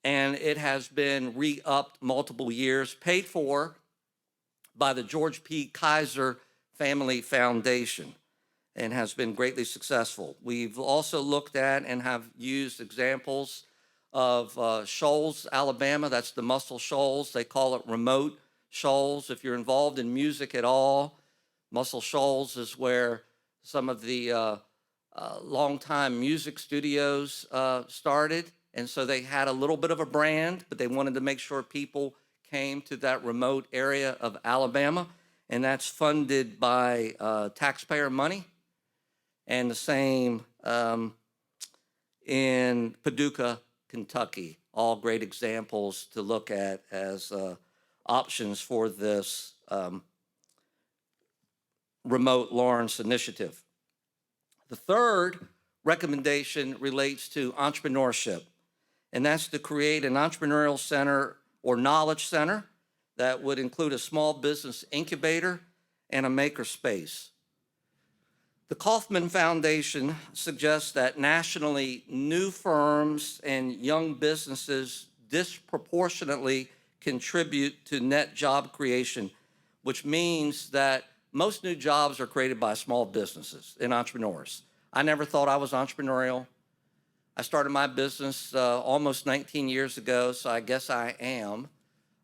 it has been re-upped multiple years, paid for by the George P. Kaiser Family Foundation, and has been greatly successful. We've also looked at and have used examples of Shoals, Alabama. That's the Muscle Shoals. They call it remote Shoals. If you're involved in music at all, Muscle Shoals is where some of the longtime music studios started. And so they had a little bit of a brand, but they wanted to make sure people came to that remote area of Alabama. And that's funded by taxpayer money. And the same in Paducah, Kentucky. All great examples to look at as options for this remote Lawrence initiative. The third recommendation relates to entrepreneurship, and that's to create an entrepreneurial center or knowledge center that would include a small business incubator and a maker space. The Kauffman Foundation suggests that nationally, new firms and young businesses disproportionately contribute to net job creation, which means that most new jobs are created by small businesses and entrepreneurs. I never thought I was entrepreneurial. I started my business almost 19 years ago, so I guess I am.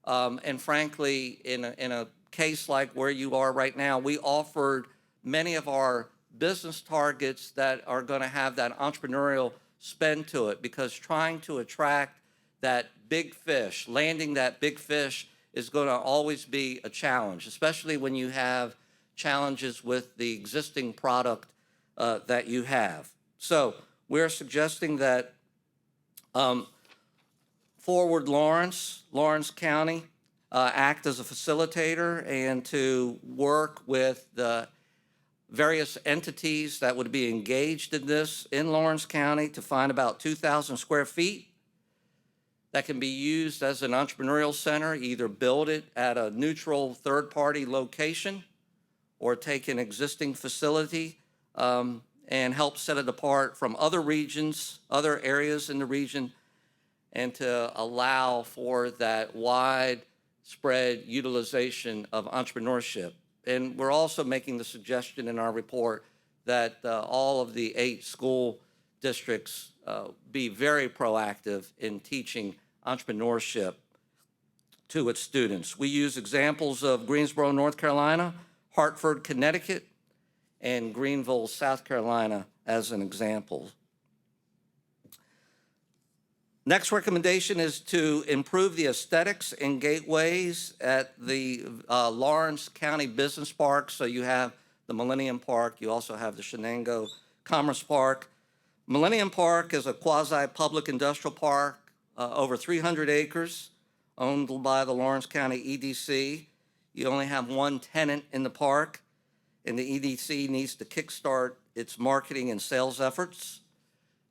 And frankly, in a case like where you are right now, we offered many of our business targets that are going to have that entrepreneurial spend to it, because trying to attract that big fish, landing that big fish is going to always be a challenge, especially when you have challenges with the existing product that you have. So we're suggesting that Forward Lawrence County act as a facilitator and to work with the various entities that would be engaged in this in Lawrence County to find about 2,000 square feet that can be used as an entrepreneurial center, either build it at a neutral third-party location or take an existing facility and help set it apart from other regions, other areas in the region, and to allow for that widespread utilization of entrepreneurship. And we're also making the suggestion in our report that all of the 8 school districts be very proactive in teaching entrepreneurship to its students. We use examples of Greensboro, North Carolina, Hartford, Connecticut, and Greenville, South Carolina as an example. Next recommendation is to improve the aesthetics and gateways at the Lawrence County Business Park. So you have the Millennium Park, you also have the Shenango Commerce Park. Millennium Park is a quasi-public industrial park, over 300 acres, owned by the Lawrence County EDC. You only have one tenant in the park, and the EDC needs to kickstart its marketing and sales efforts.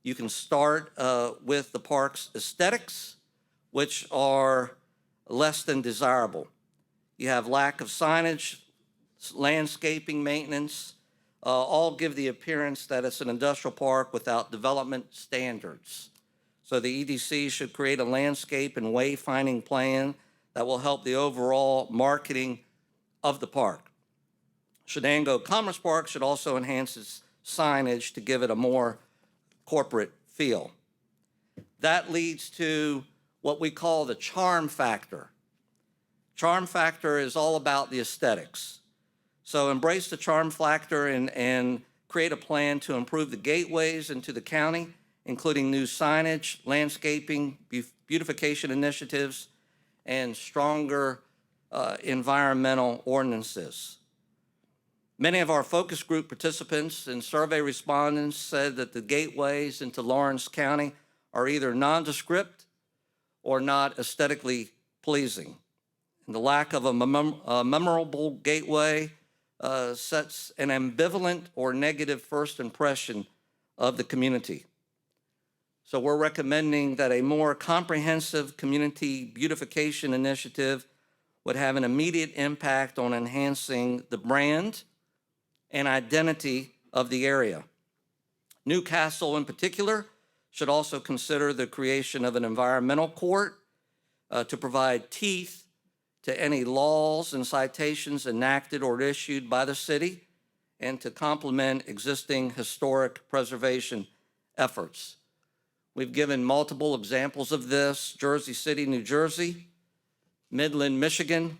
You can start with the park's aesthetics, which are less than desirable. You have lack of signage, landscaping maintenance, all give the appearance that it's an industrial park without development standards. So the EDC should create a landscape and wayfinding plan that will help the overall marketing of the park. Shenango Commerce Park should also enhance its signage to give it a more corporate feel. That leads to what we call the charm factor. Charm factor is all about the aesthetics. So embrace the charm factor and create a plan to improve the gateways into the county, including new signage, landscaping, beautification initiatives, and stronger environmental ordinances. Many of our focus group participants and survey respondents said that the gateways into Lawrence County are either nondescript or not aesthetically pleasing. And the lack of a memorable gateway sets an ambivalent or negative first impression of the community. So we're recommending that a more comprehensive community beautification initiative would have an immediate impact on enhancing the brand and identity of the area. Newcastle in particular should also consider the creation of an environmental court to provide teeth to any laws and citations enacted or issued by the city and to complement existing historic preservation efforts. We've given multiple examples of this: Jersey City, New Jersey, Midland, Michigan,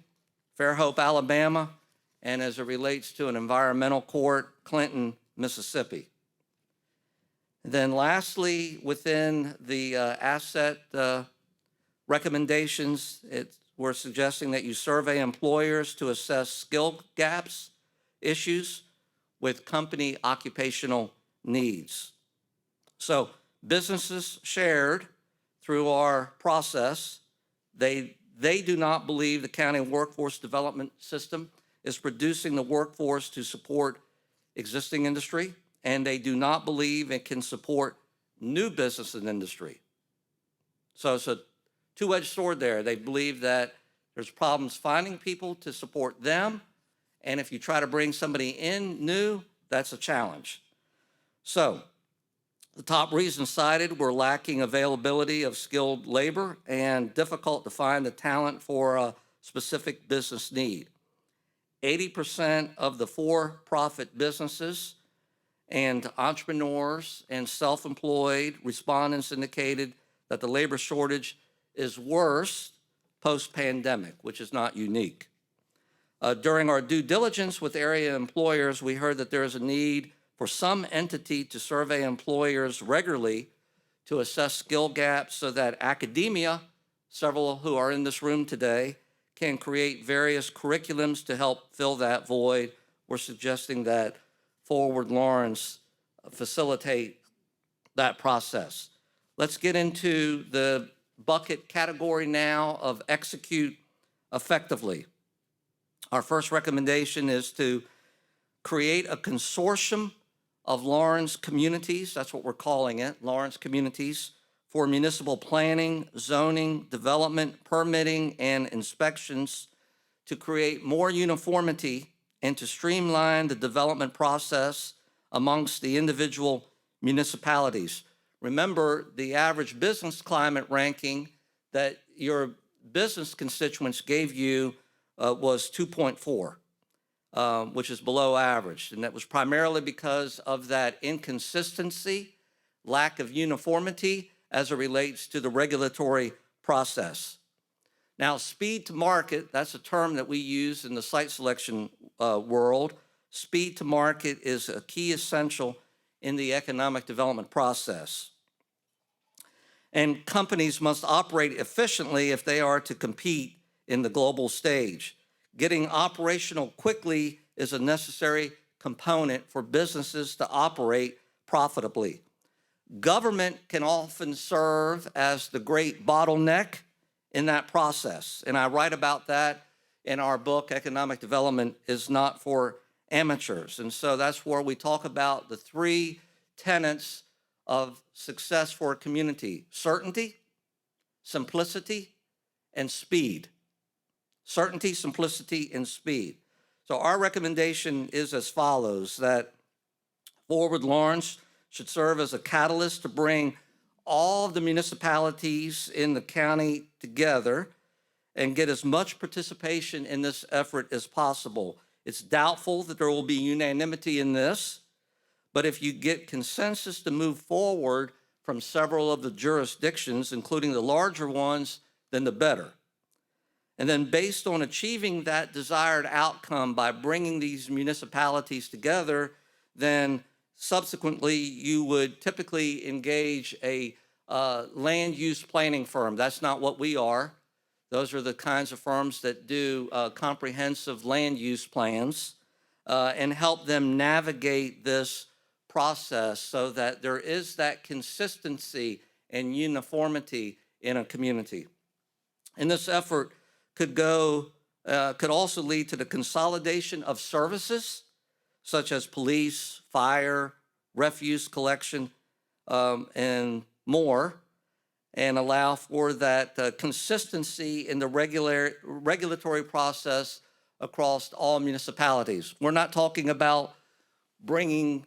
Fairhope, Alabama, and as it relates to an environmental court, Clinton, Mississippi. And then lastly, within the asset recommendations, we're suggesting that you survey employers to assess skill gaps, issues with company occupational needs. So businesses shared through our process, they do not believe the county workforce development system is producing the workforce to support existing industry, and they do not believe it can support new business and industry. So it's a two-edged sword there. They believe that there's problems finding people to support them, and if you try to bring somebody in new, that's a challenge. So the top reasons cited were lacking availability of skilled labor and difficult to find the talent for a specific business need. 80% of the for-profit businesses and entrepreneurs and self-employed respondents indicated that the labor shortage is worse post-pandemic, which is not unique. During our due diligence with area employers, we heard that there is a need for some entity to survey employers regularly to assess skill gaps so that academia, several who are in this room today, can create various curriculums to help fill that void. We're suggesting that Forward Lawrence facilitate that process. Let's get into the bucket category now of execute effectively. Our first recommendation is to create a consortium of Lawrence communities, that's what we're calling it, Lawrence communities, for municipal planning, zoning, development, permitting, and inspections to create more uniformity and to streamline the development process amongst the individual municipalities. Remember, the average business climate ranking that your business constituents gave you was 2.4, which is below average. And that was primarily because of that inconsistency, lack of uniformity as it relates to the regulatory process. Now, speed to market, that's a term that we use in the site selection world. Speed to market is a key essential in the economic development process. And companies must operate efficiently if they are to compete in the global stage. Getting operational quickly is a necessary component for businesses to operate profitably. Government can often serve as the great bottleneck in that process. And I write about that in our book, Economic Development is Not for Amateurs. And so that's where we talk about the three tenets of success for a community: certainty, simplicity, and speed. Certainty, simplicity, and speed. So our recommendation is as follows: that Forward Lawrence should serve as a catalyst to bring all of the municipalities in the county together and get as much participation in this effort as possible. It's doubtful that there will be unanimity in this, but if you get consensus to move forward from several of the jurisdictions, including the larger ones, then the better. And then based on achieving that desired outcome by bringing these municipalities together, then subsequently you would typically engage a land use planning firm. That's not what we are. Those are the kinds of firms that do comprehensive land use plans and help them navigate this process so that there is that consistency and uniformity in a community. And this effort could also lead to the consolidation of services such as police, fire, refuse collection, and more, and allow for that consistency in the regulatory process across all municipalities. We're not talking about bringing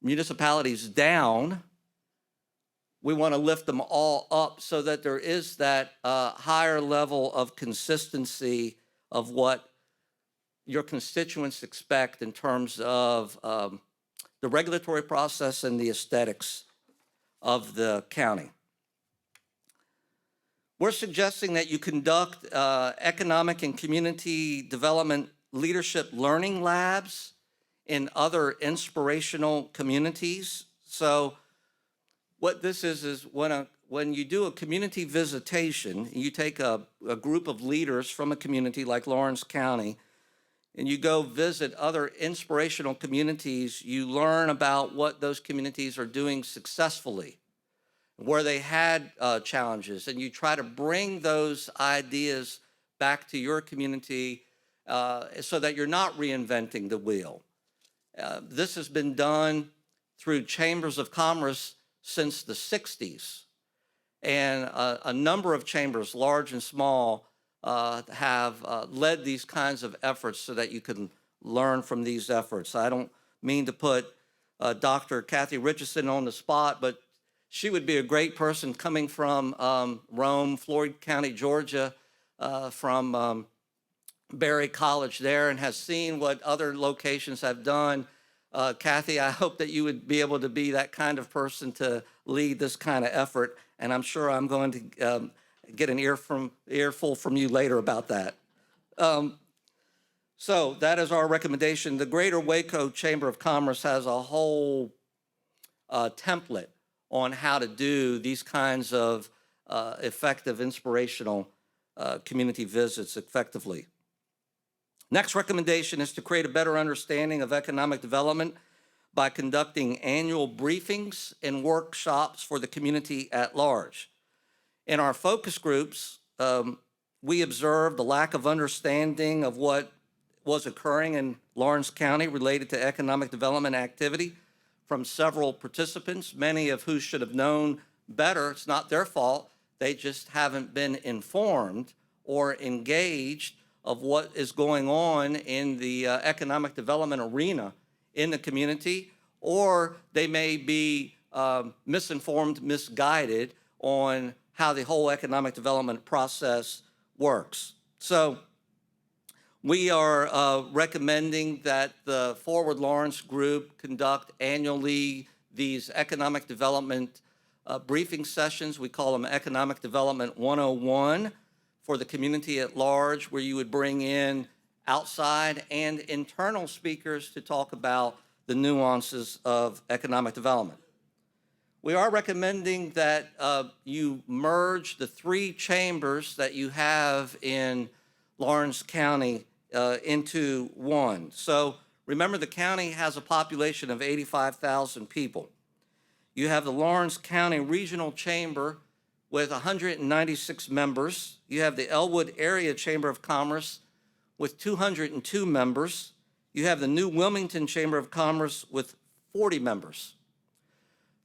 municipalities down. We want to lift them all up so that there is that higher level of consistency of what your constituents expect in terms of the regulatory process and the aesthetics of the county. We're suggesting that you conduct economic and community development leadership learning labs in other inspirational communities. So what this is when you do a community visitation, you take a group of leaders from a community like Lawrence County, and you go visit other inspirational communities, you learn about what those communities are doing successfully, where they had challenges, and you try to bring those ideas back to your community so that you're not reinventing the wheel. This has been done through chambers of commerce since the 60s. And a number of chambers, large and small, have led these kinds of efforts so that you can learn from these efforts. I don't mean to put Dr. Kathy Richardson on the spot, but she would be a great person coming from Rome, Floyd County, Georgia, from Berry College there, and has seen what other locations have done. Kathy, I hope that you would be able to be that kind of person to lead this kind of effort, and I'm sure I'm going to get an earful from you later about that. So that is our recommendation. The Greater Waco Chamber of Commerce has a whole template on how to do these kinds of effective, inspirational community visits effectively. Next recommendation is to create a better understanding of economic development by conducting annual briefings and workshops for the community at large. In our focus groups, we observed the lack of understanding of what was occurring in Lawrence County related to economic development activity from several participants, many of who should have known better. It's not their fault. They just haven't been informed or engaged of what is going on in the economic development arena in the community, or they may be misinformed, misguided on how the whole economic development process works. So we are recommending that the Forward Lawrence group conduct annually these economic development briefing sessions. We call them Economic Development 101 for the community at large, where you would bring in outside and internal speakers to talk about the nuances of economic development. We are recommending that you merge the 3 chambers that you have in Lawrence County into one. So remember, the county has a population of 85,000 people. You have the Lawrence County Regional Chamber with 196 members. You have the Elwood Area Chamber of Commerce with 202 members. You have the New Wilmington Chamber of Commerce with 40 members.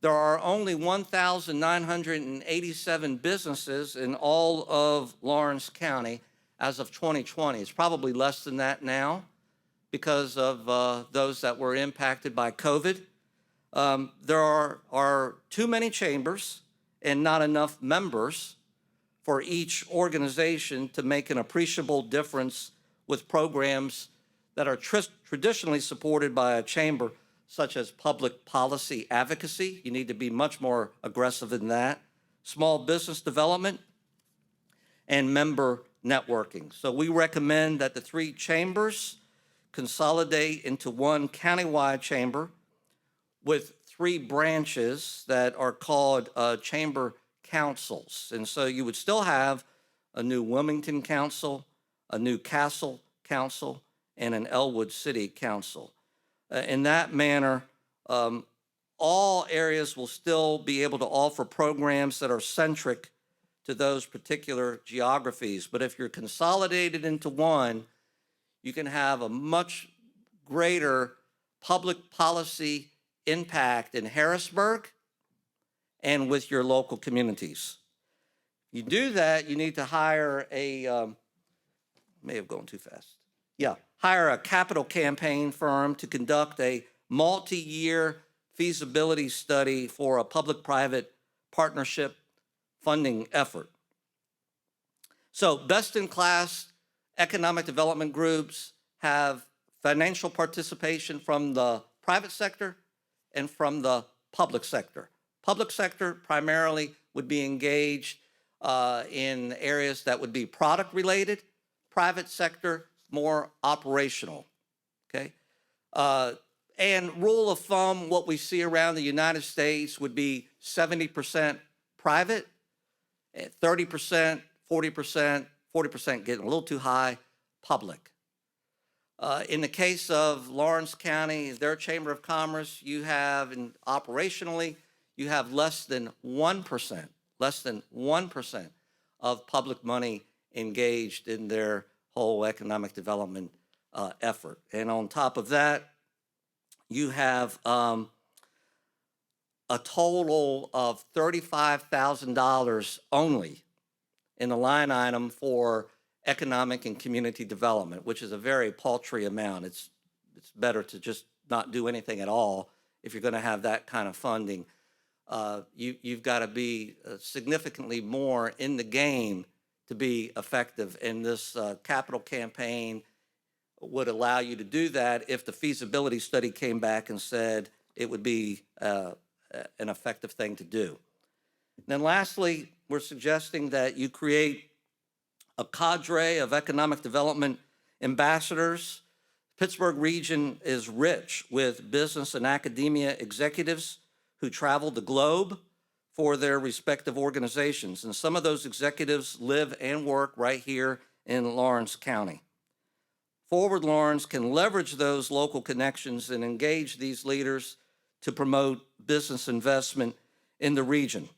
There are only 1,987 businesses in all of Lawrence County as of 2020. It's probably less than that now because of those that were impacted by COVID. There are too many chambers and not enough members for each organization to make an appreciable difference with programs that are traditionally supported by a chamber, such as public policy advocacy. You need to be much more aggressive than that. Small business development and member networking. So we recommend that the 3 chambers consolidate into one countywide chamber with 3 branches that are called chamber councils. And so you would still have a New Wilmington Council, a New Castle Council, and an Elwood City Council. In that manner, all areas will still be able to offer programs that are centric to those particular geographies. But if you're consolidated into one, you can have a much greater public policy impact in Harrisburg and with your local communities. You do that, you need to hire may have gone too fast. Yeah, hire a capital campaign firm to conduct a multi-year feasibility study for a public-private partnership funding effort. So best-in-class economic development groups have financial participation from the private sector and from the public sector. Public sector primarily would be engaged in areas that would be product-related. Private sector, more operational, okay? And rule of thumb, what we see around the United States would be 70% private, 30%, 40%, 40% getting a little too high, public. In the case of Lawrence County, their Chamber of Commerce, you have, and operationally, you have less than 1% of public money engaged in their whole economic development effort. And on top of that, you have a total of $35,000 only in the line item for economic and community development, which is a very paltry amount. It's better to just not do anything at all if you're going to have that kind of funding. You've got to be significantly more in the game to be effective, and this capital campaign would allow you to do that if the feasibility study came back and said it would be an effective thing to do. And then lastly, we're suggesting that you create a cadre of economic development ambassadors. Pittsburgh region is rich with business and academia executives who travel the globe for their respective organizations. And some of those executives live and work right here in Lawrence County. Forward Lawrence can leverage those local connections and engage these leaders to promote business investment in the region.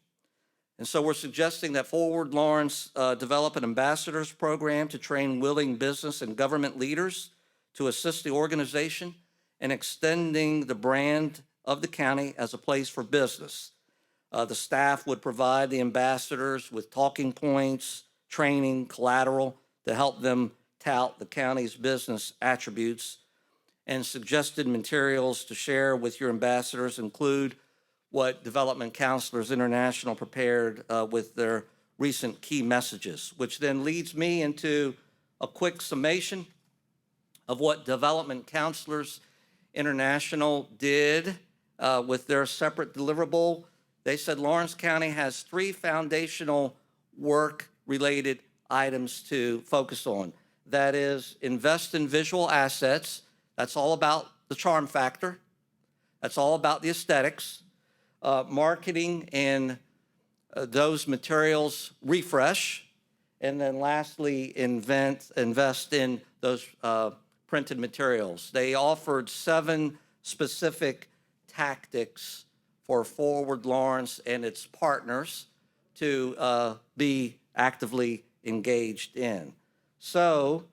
And so we're suggesting that Forward Lawrence develop an ambassadors program to train willing business and government leaders to assist the organization in extending the brand of the county as a place for business. The staff would provide the ambassadors with talking points, training, collateral to help them tout the county's business attributes. And suggested materials to share with your ambassadors include what Development Counselors International prepared with their recent key messages, which then leads me into a quick summation of what Development Counselors International did with their separate deliverable. They said Lawrence County has 3 foundational work-related items to focus on. That is, invest in visual assets. That's all about the charm factor. That's all about the aesthetics. marketing and those materials refresh. And then lastly, invest in those printed materials. They offered 7 specific tactics for Forward Lawrence and its partners to be actively engaged in. So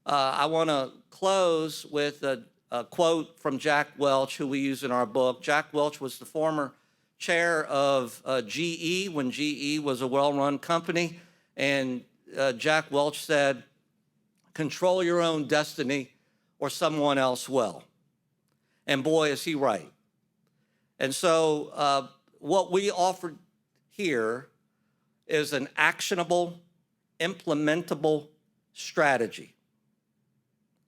I want to close with a quote from Jack Welch, who we use in our book. Jack Welch was the former chair of GE when GE was a well-run company. And Jack Welch said, "Control your own destiny or someone else will." And boy, is he right. And so what we offered here is an actionable, implementable strategy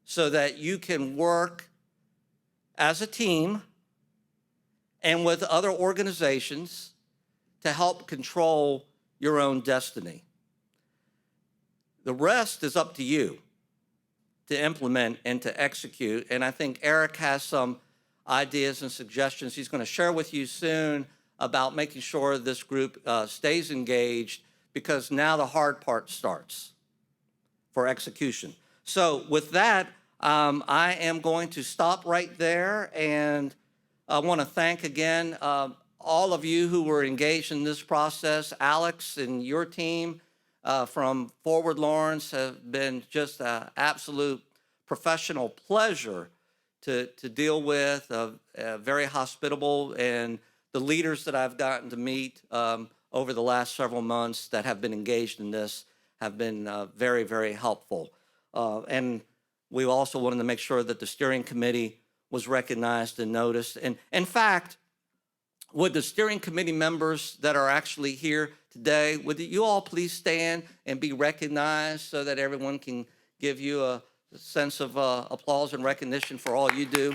so that you can work as a team and with other organizations to help control your own destiny. The rest is up to you to implement and to execute. And I think Eric has some ideas and suggestions he's going to share with you soon about making sure this group stays engaged, because now the hard part starts for execution. So with that, I am going to stop right there, and I want to thank again all of you who were engaged in this process. Alex and your team from Forward Lawrence have been just an absolute professional pleasure to deal with, very hospitable, and the leaders that I've gotten to meet over the last several months that have been engaged in this have been very, very helpful. And we also wanted to make sure that the steering committee was recognized and noticed. And in fact, would the steering committee members that are actually here today, would you all please stand and be recognized so that everyone can give you a sense of applause and recognition for all you do?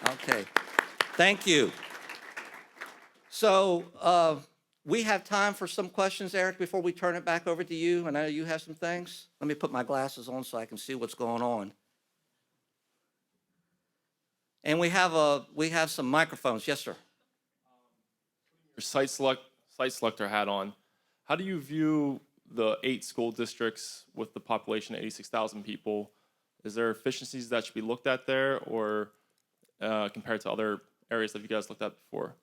Okay, thank you. So we have time for some questions, Eric, before we turn it back over to you. I know you have some things. Let me put my glasses on so I can see what's going on. And we have some microphones. Yes, sir.
Your site selector hat on. How do you view the 8 school districts with the population of 86,000 people? Is there efficiencies that should be looked at there, or compared to other areas that you guys looked at before?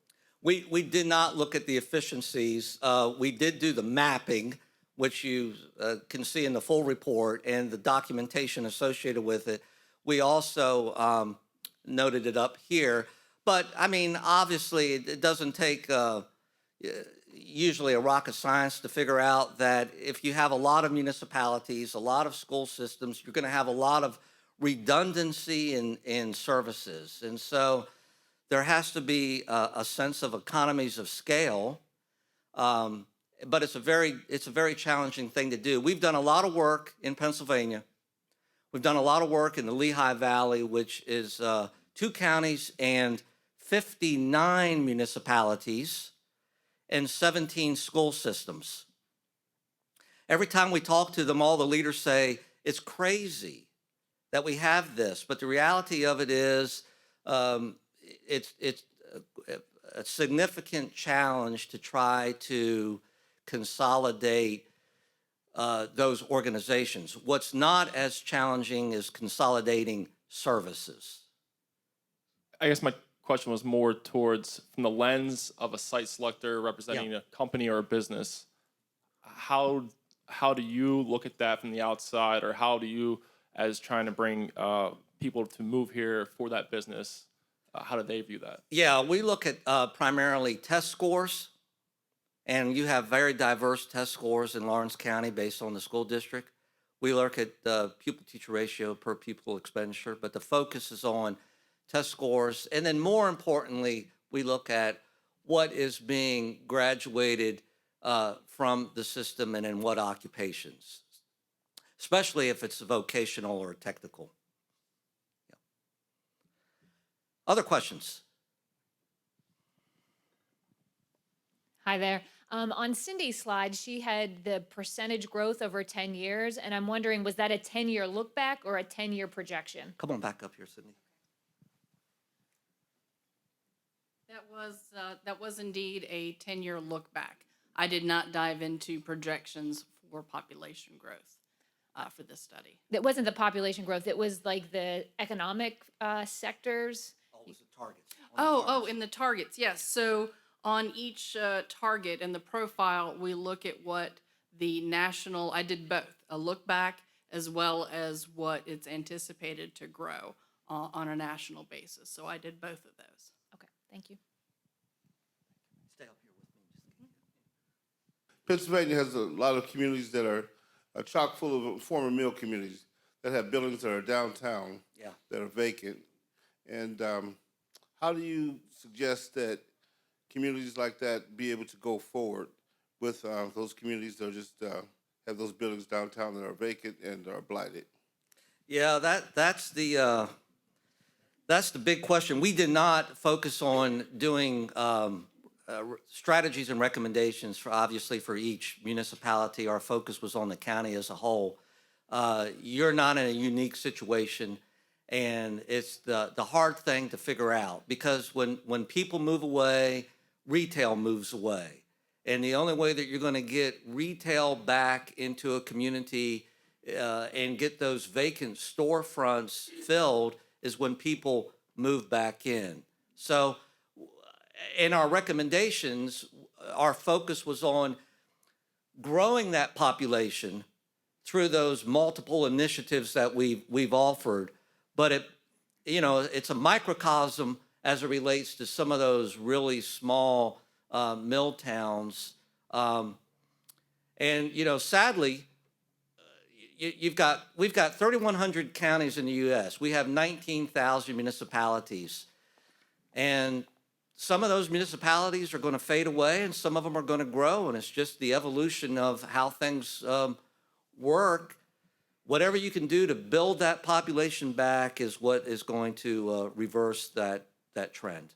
We did not look at the efficiencies. We did do the mapping, which you can see in the full report, and the documentation associated with it. We also noted it up here. But, I mean, obviously, it doesn't take usually a rocket science to figure out that if you have a lot of municipalities, a lot of school systems, you're going to have a lot of redundancy in services. And so there has to be a sense of economies of scale, but it's a very challenging thing to do. We've done a lot of work in Pennsylvania. We've done a lot of work in the Lehigh Valley, which is 2 counties and 59 municipalities and 17 school systems. Every time we talk to them, all the leaders say, it's crazy that we have this, but the reality of it is it's a significant challenge to try to consolidate those organizations. What's not as challenging is consolidating services.
I guess my question was more towards from the lens of a site selector representing a company or a business. How do you look at that from the outside, or how do you, as trying to bring people to move here for that business, how do they view that? Yeah,
we look at primarily test scores, and you have very diverse test scores in Lawrence County based on the school district. We look at the pupil-teacher ratio per pupil expenditure, but the focus is on test scores. And then more importantly, we look at what is being graduated from the system and in what occupations, especially if it's vocational or technical. Yeah. Other questions?
Hi there. On Cindy's slide, she had the percentage growth over 10 years, and I'm wondering, was that a 10-year look back or a 10-year projection?
Come on back up here, Sydney.
That was indeed a 10-year look back. I did not dive into projections for population growth for this study.
That wasn't the population growth. It was like the economic sectors.
Always the targets.
In the targets, yes. So on each target and the profile, we look at what the national, I did both, a look back as well as what it's anticipated to grow on a national basis. So I did both of those.
Okay, thank you.
Stay up here with me.
Pennsylvania has a lot of communities that are chock full of former mill communities that have buildings that are downtown
Yeah.
that are vacant. And how do you suggest that communities like that be able to go forward with those communities that are just have those buildings downtown that are vacant and are blighted?
Yeah, that's the big question. We did not focus on doing strategies and recommendations for obviously for each municipality. Our focus was on the county as a whole. You're not in a unique situation, and it's the hard thing to figure out because when people move away, retail moves away. And the only way that you're going to get retail back into a community and get those vacant storefronts filled is when people move back in. So in our recommendations, our focus was on growing that population through those multiple initiatives that we've offered. But it's a microcosm as it relates to some of those really small mill towns. Sadly, we've got 3,100 counties in the U.S. We have 19,000 municipalities. And some of those municipalities are going to fade away and some of them are going to grow. And it's just the evolution of how things work. Whatever you can do to build that population back is what is going to reverse that trend.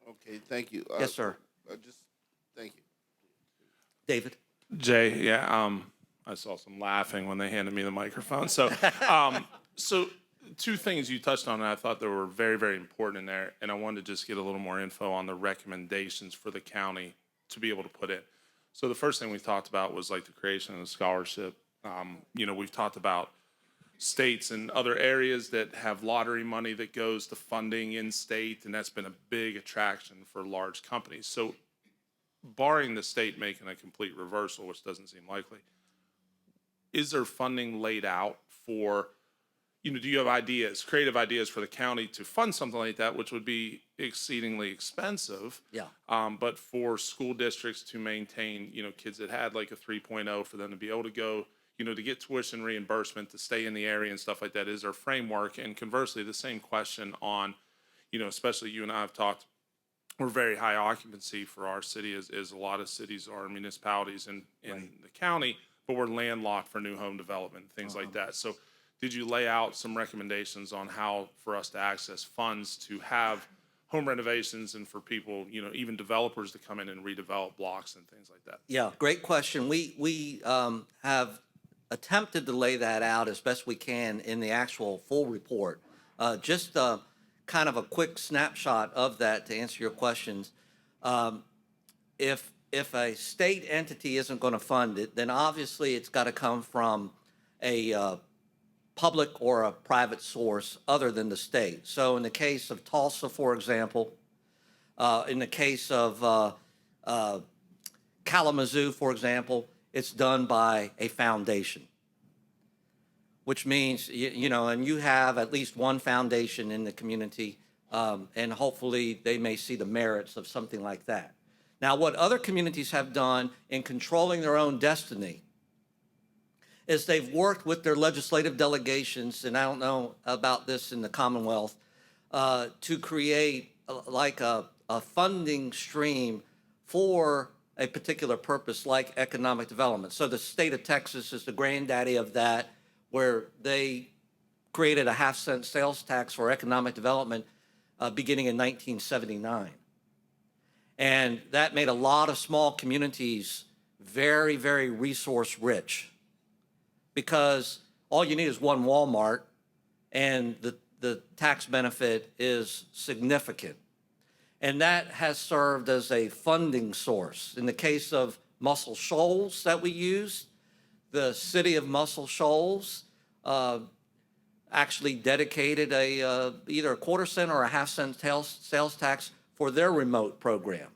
Okay, thank you.
Yes, sir.
Thank you.
David?
Jay, yeah, I saw some laughing when they handed me the microphone. So, so two things you touched on, and I thought they were very, very important in there, and I wanted to just get a little more info on the recommendations for the county to be able to put in. So the first thing we talked about was like the creation of the scholarship. We've talked about states and other areas that have lottery money that goes to funding in state, and that's been a big attraction for large companies. So barring the state making a complete reversal, which doesn't seem likely, is there funding laid out for, do you have ideas, creative ideas for the county to fund something like that, which would be exceedingly expensive?
Yeah.
But for school districts to maintain, kids that had like a 3.0 for them to be able to go, to get tuition reimbursement, to stay in the area and stuff like that, is there framework? And conversely, the same question on, especially you and I have talked, we're very high occupancy for our city as a lot of cities are municipalities in the county, but we're landlocked for new home development, things like that. So did you lay out some recommendations on how for us to access funds to have home renovations and for people, even developers to come in and redevelop blocks and things like that?
Yeah, great question. We have attempted to lay that out as best we can in the actual full report. Just kind of a quick snapshot of that to answer your questions. If a state entity isn't going to fund it, then obviously it's got to come from a public or a private source other than the state. So in the case of Tulsa, for example, in the case of Kalamazoo, for example, it's done by a foundation, which means, and you have at least one foundation in the community, and hopefully they may see the merits of something like that. Now, what other communities have done in controlling their own destiny is they've worked with their legislative delegations, and I don't know about this in the Commonwealth, to create a funding stream for a particular purpose like economic development. So the state of Texas is the granddaddy of that, where they created a 50-cent sales tax for economic development beginning in 1979. And that made a lot of small communities very, very resource rich, because all you need is one Walmart, and the the tax benefit is significant. And that has served as a funding source. In the case of Muscle Shoals that we used, the city of Muscle Shoals actually dedicated either a quarter-cent or a half-cent sales tax for their remote program.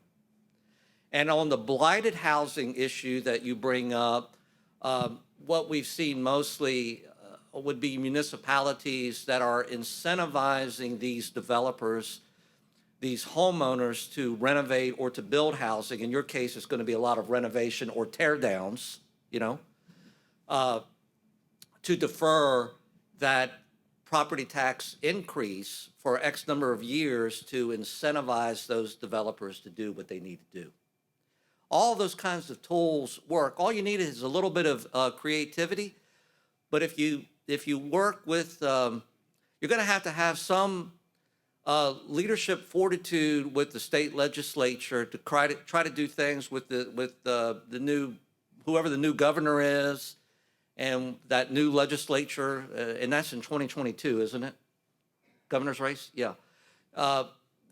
And on the blighted housing issue that you bring up, what we've seen mostly would be municipalities that are incentivizing these developers, these homeowners, to renovate or to build housing. In your case, it's going to be a lot of renovation or tear downs, to defer that property tax increase for X number of years to incentivize those developers to do what they need to do. All those kinds of tools work. All you need is a little bit of creativity. But if you work with, you're going to have some leadership fortitude with the state legislature to try to do things with the new, whoever the new governor is, and that new legislature, and that's in 2022, isn't it? Governor's race, yeah.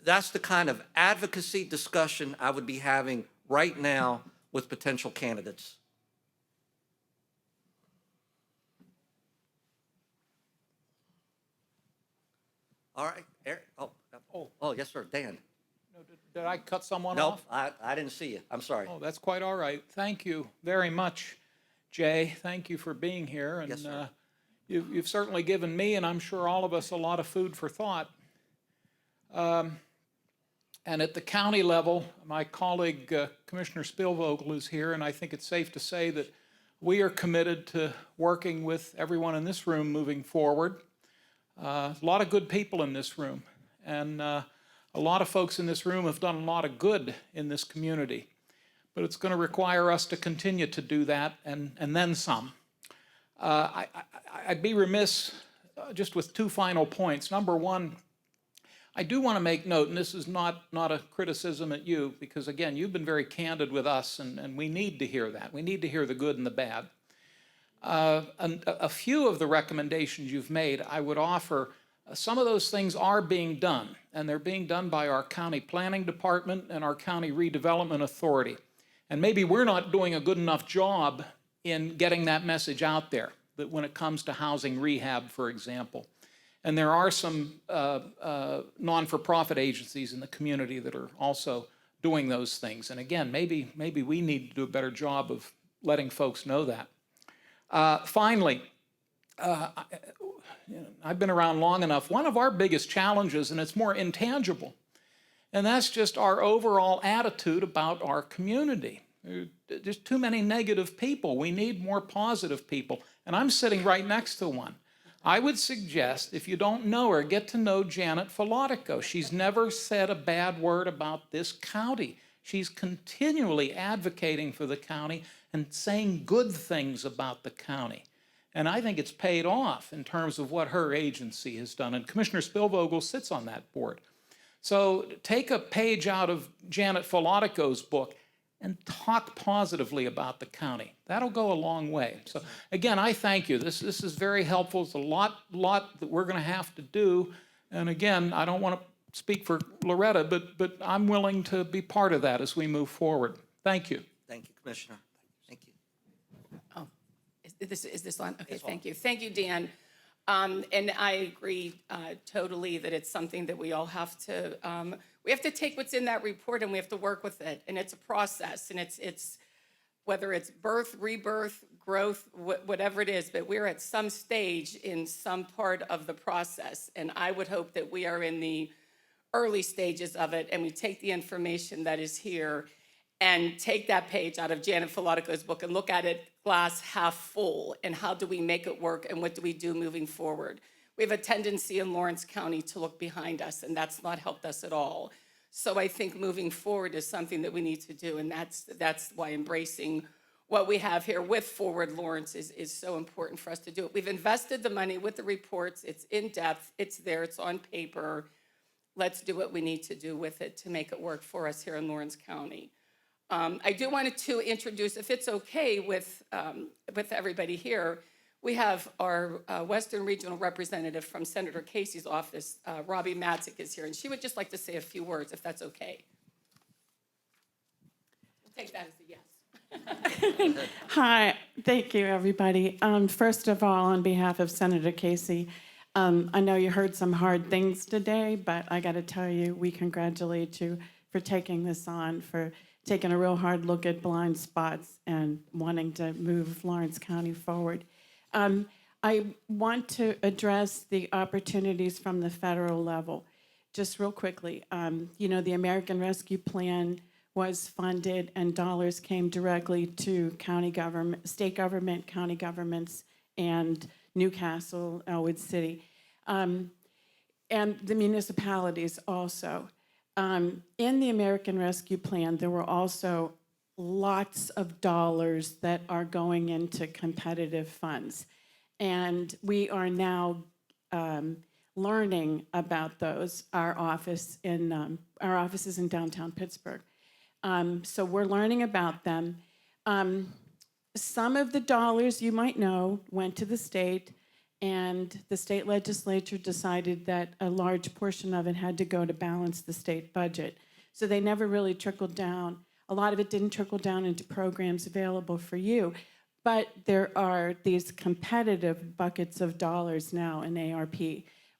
That's the kind of advocacy discussion I would be having right now with potential candidates. All right, Eric. Oh, yes, sir. Dan.
Did I cut someone
Nope,
off?
I didn't see you. I'm sorry.
Oh, that's quite all right. Thank you very much, Jay. Thank you for being here. And
Yes, sir.
You've certainly given me, and I'm sure all of us, a lot of food for thought. And at the county level, my colleague, Commissioner Spielvogel, is here, and I think it's safe to say that we are committed to working with everyone in this room moving forward. A lot of good people in this room, and a lot of folks in this room have done a lot of good in this community. But it's going to require us to continue to do that, and then some. I'd be remiss just with two final points. Number one, I do want to make note, and this is not a criticism at you, because again, you've been very candid with us, and we need to hear that. We need to hear the good and the bad. And a few of the recommendations you've made, I would offer, some of those things are being done, and they're being done by our county planning department and our county redevelopment authority. And maybe we're not doing a good enough job in getting that message out there, that when it comes to housing rehab, for example. And there are some non-for-profit agencies in the community that are also doing those things. And again, maybe we need to do a better job of letting folks know that. Finally, I've been around long enough. One of our biggest challenges, and it's more intangible, and that's just our overall attitude about our community. There's too many negative people. We need more positive people. And I'm sitting right next to one. I would suggest, if you don't know her, get to know Janet Filatico. She's never said a bad word about this county. She's continually advocating for the county and saying good things about the county. And I think it's paid off in terms of what her agency has done. And Commissioner Spielvogel sits on that board. So take a page out of Janet Filatico's book and talk positively about the county. That'll go a long way. So again, I thank you. This is very helpful. It's a lot that we're going to have to do. And again, I don't want to speak for Loretta, but I'm willing to be part of that as we move forward. Thank you.
Thank you, Commissioner. Thank you.
Oh, is this on? Okay, thank you. Thank you, Dan. And I agree totally that it's something that we all have to, we have to take what's in that report and we have to work with it. And it's a process, and it's whether it's birth, rebirth, growth, whatever it is, but we're at some stage in some part of the process. And I would hope that we are in the early stages of it, and we take the information that is here and take that page out of Janet Filatico's book and look at it glass half full, and how do we make it work, and what do we do moving forward? We have a tendency in Lawrence County to look behind us, and that's not helped us at all. So I think moving forward is something that we need to do, and that's why embracing what we have here with Forward Lawrence is so important for us to do it. We've invested the money with the reports. It's in depth. It's there. It's on paper. Let's do what we need to do with it to make it work for us here in Lawrence County. I do want to introduce, if it's okay with everybody here, We have our Western Regional Representative from Senator Casey's office, Robbie Madzik, is here, and she would just like to say a few words, if that's okay. We'll take that as a yes.
Hi, thank you, everybody. First of all, on behalf of Senator Casey, I know you heard some hard things today, but I got to tell you, we congratulate you for taking this on, for taking a real hard look at blind spots and wanting to move Lawrence County forward. I want to address the opportunities from the federal level. Just real quickly, the American Rescue Plan was funded and dollars came directly to county government, state government, county governments, and Newcastle, Elwood City, and the municipalities also. In the American Rescue Plan, there were also lots of dollars that are going into competitive funds. And we are now learning about those, our offices in downtown Pittsburgh. So we're learning about them. Some of the dollars, you might know, went to the state, and the state legislature decided that a large portion of it had to go to balance the state budget. So they never really trickled down. A lot of it didn't trickle down into programs available for you. But there are these competitive buckets of dollars now in ARP.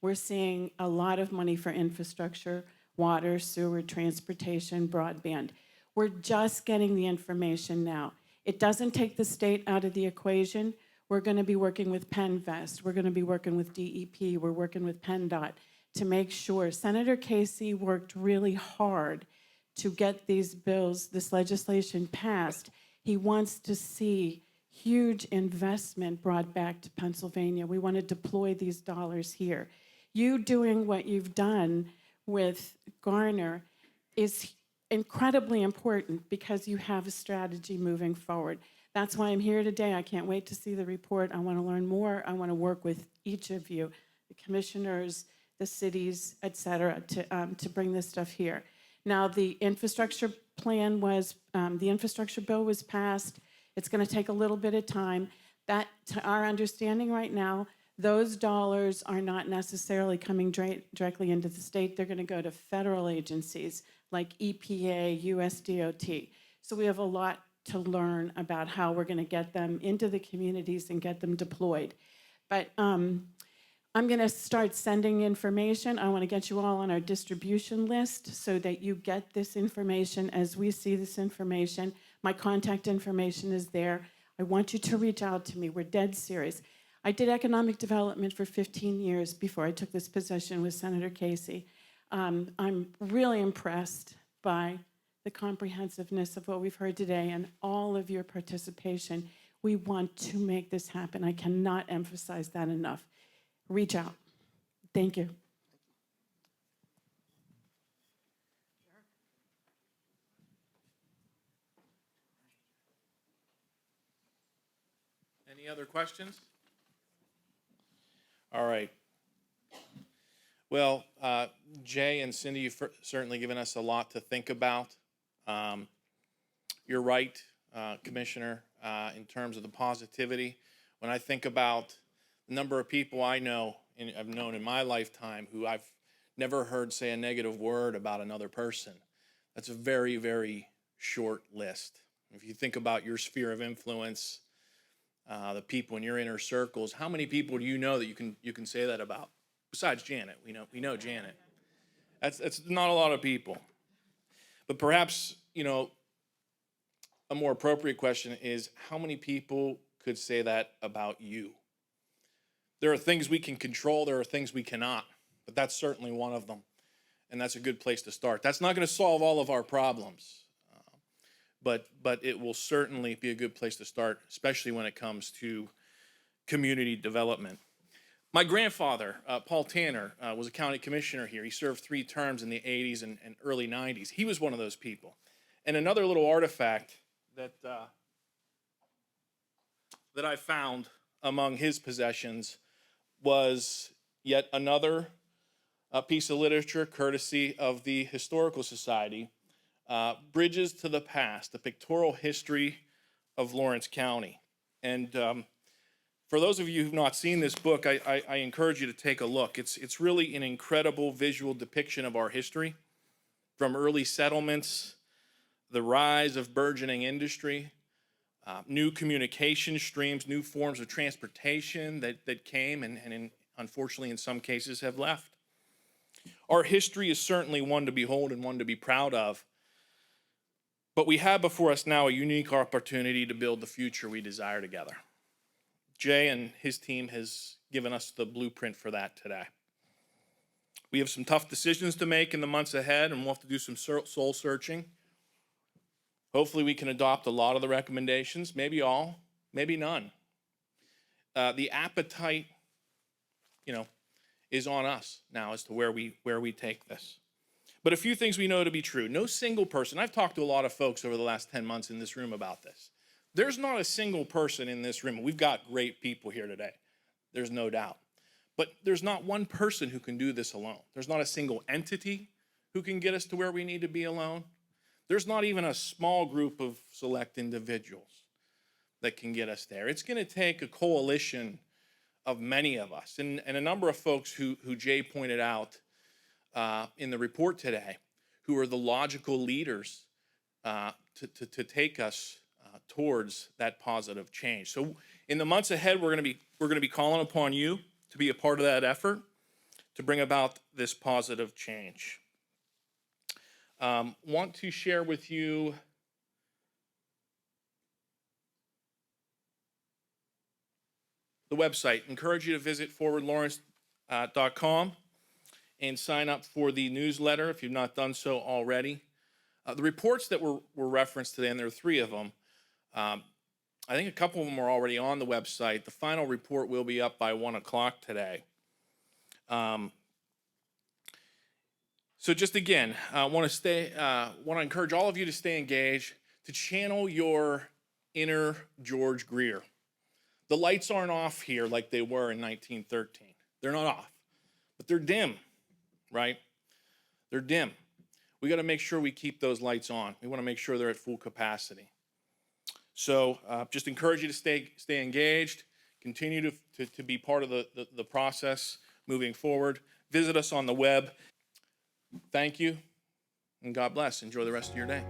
We're seeing a lot of money for infrastructure, water, sewer, transportation, broadband. We're just getting the information now. It doesn't take the state out of the equation. We're going to be working with PennVest. We're going to be working with DEP. We're working with PennDOT to make sure. Senator Casey worked really hard to get these bills, this legislation passed. He wants to see huge investment brought back to Pennsylvania. We want to deploy these dollars here. You doing what you've done with Garner is incredibly important because you have a strategy moving forward. That's why I'm here today. I can't wait to see the report. I want to learn more. I want to work with each of you, the commissioners, the cities, et cetera, to bring this stuff here. Now, the infrastructure plan was, the infrastructure bill was passed. It's going to take a little bit of time. That, to our understanding right now, those dollars are not necessarily coming directly into the state. They're going to go to federal agencies like EPA, USDOT. So we have a lot to learn about how we're going to get them into the communities and get them deployed. But I'm going to start sending information. I want to get you all on our distribution list so that you get this information as we see this information. My contact information is there. I want you to reach out to me. We're dead serious. I did economic development for 15 years before I took this position with Senator Casey. I'm really impressed by the comprehensiveness of what we've heard today and all of your participation. We want to make this happen. I cannot emphasize that enough. Reach out. Thank you.
Any other questions? All right. Well, Jay and Cindy, you've certainly given us a lot to think about. You're right, Commissioner, in terms of the positivity. When I think about the number of people I know, and I've known in my lifetime, who I've never heard say a negative word about another person, that's a very, very short list. If you think about your sphere of influence, the people in your inner circles, how many people do you know that you can say that about? Besides Janet, we know Janet. That's not a lot of people. But perhaps, a more appropriate question is, how many people could say that about you? There are things we can control, there are things we cannot, but that's certainly one of them. And that's a good place to start. That's not going to solve all of our problems, but it will certainly be a good place to start, especially when it comes to community development. My grandfather, Paul Tanner, was a county commissioner here. He served 3 terms in the 80s and early 90s. He was one of those people. And another little artifact that I found among his possessions was yet another piece of literature courtesy of the Historical Society, Bridges to the Past, the pictorial history of Lawrence County. And For those of you who've not seen this book, I encourage you to take a look. It's really an incredible visual depiction of our history, from early settlements, the rise of burgeoning industry, new communication streams, new forms of transportation that came and unfortunately in some cases have left. Our history is certainly one to behold and one to be proud of, but we have before us now a unique opportunity to build the future we desire together. Jay and his team has given us the blueprint for that today. We have some tough decisions to make in the months ahead, and we'll have to do some soul searching. Hopefully we can adopt a lot of the recommendations, maybe all, maybe none. The appetite, is on us now as to where we take this. But a few things we know to be true. No single person, I've talked to a lot of folks over the last 10 months in this room about this. There's not a single person in this room. We've got great people here today. There's no doubt. But there's not one person who can do this alone. There's not a single entity who can get us to where we need to be alone. There's not even a small group of select individuals that can get us there. It's going to take a coalition of many of us. And a number of folks who Jay pointed out in the report today, who are the logical leaders to take us towards that positive change. So in the months ahead, we're going to be calling upon you to be a part of that effort to bring about this positive change. Want to share with you the website. Encourage you to visit forwardlawrence.com and sign up for the newsletter if you've not done so already. The reports that were referenced today, and there are 3 of them, I think a couple of them are already on the website. The final report will be up by 1 o'clock today. So just again, I want to encourage all of you to stay engaged, to channel your inner George Greer. The lights aren't off here like they were in 1913. They're not off, but they're dim, right? They're dim. We got to make sure we keep those lights on. We want to make sure they're at full capacity. So just encourage you to stay engaged, continue to be part of the process moving forward. Visit us on the web. Thank you, and God bless. Enjoy the rest of your day.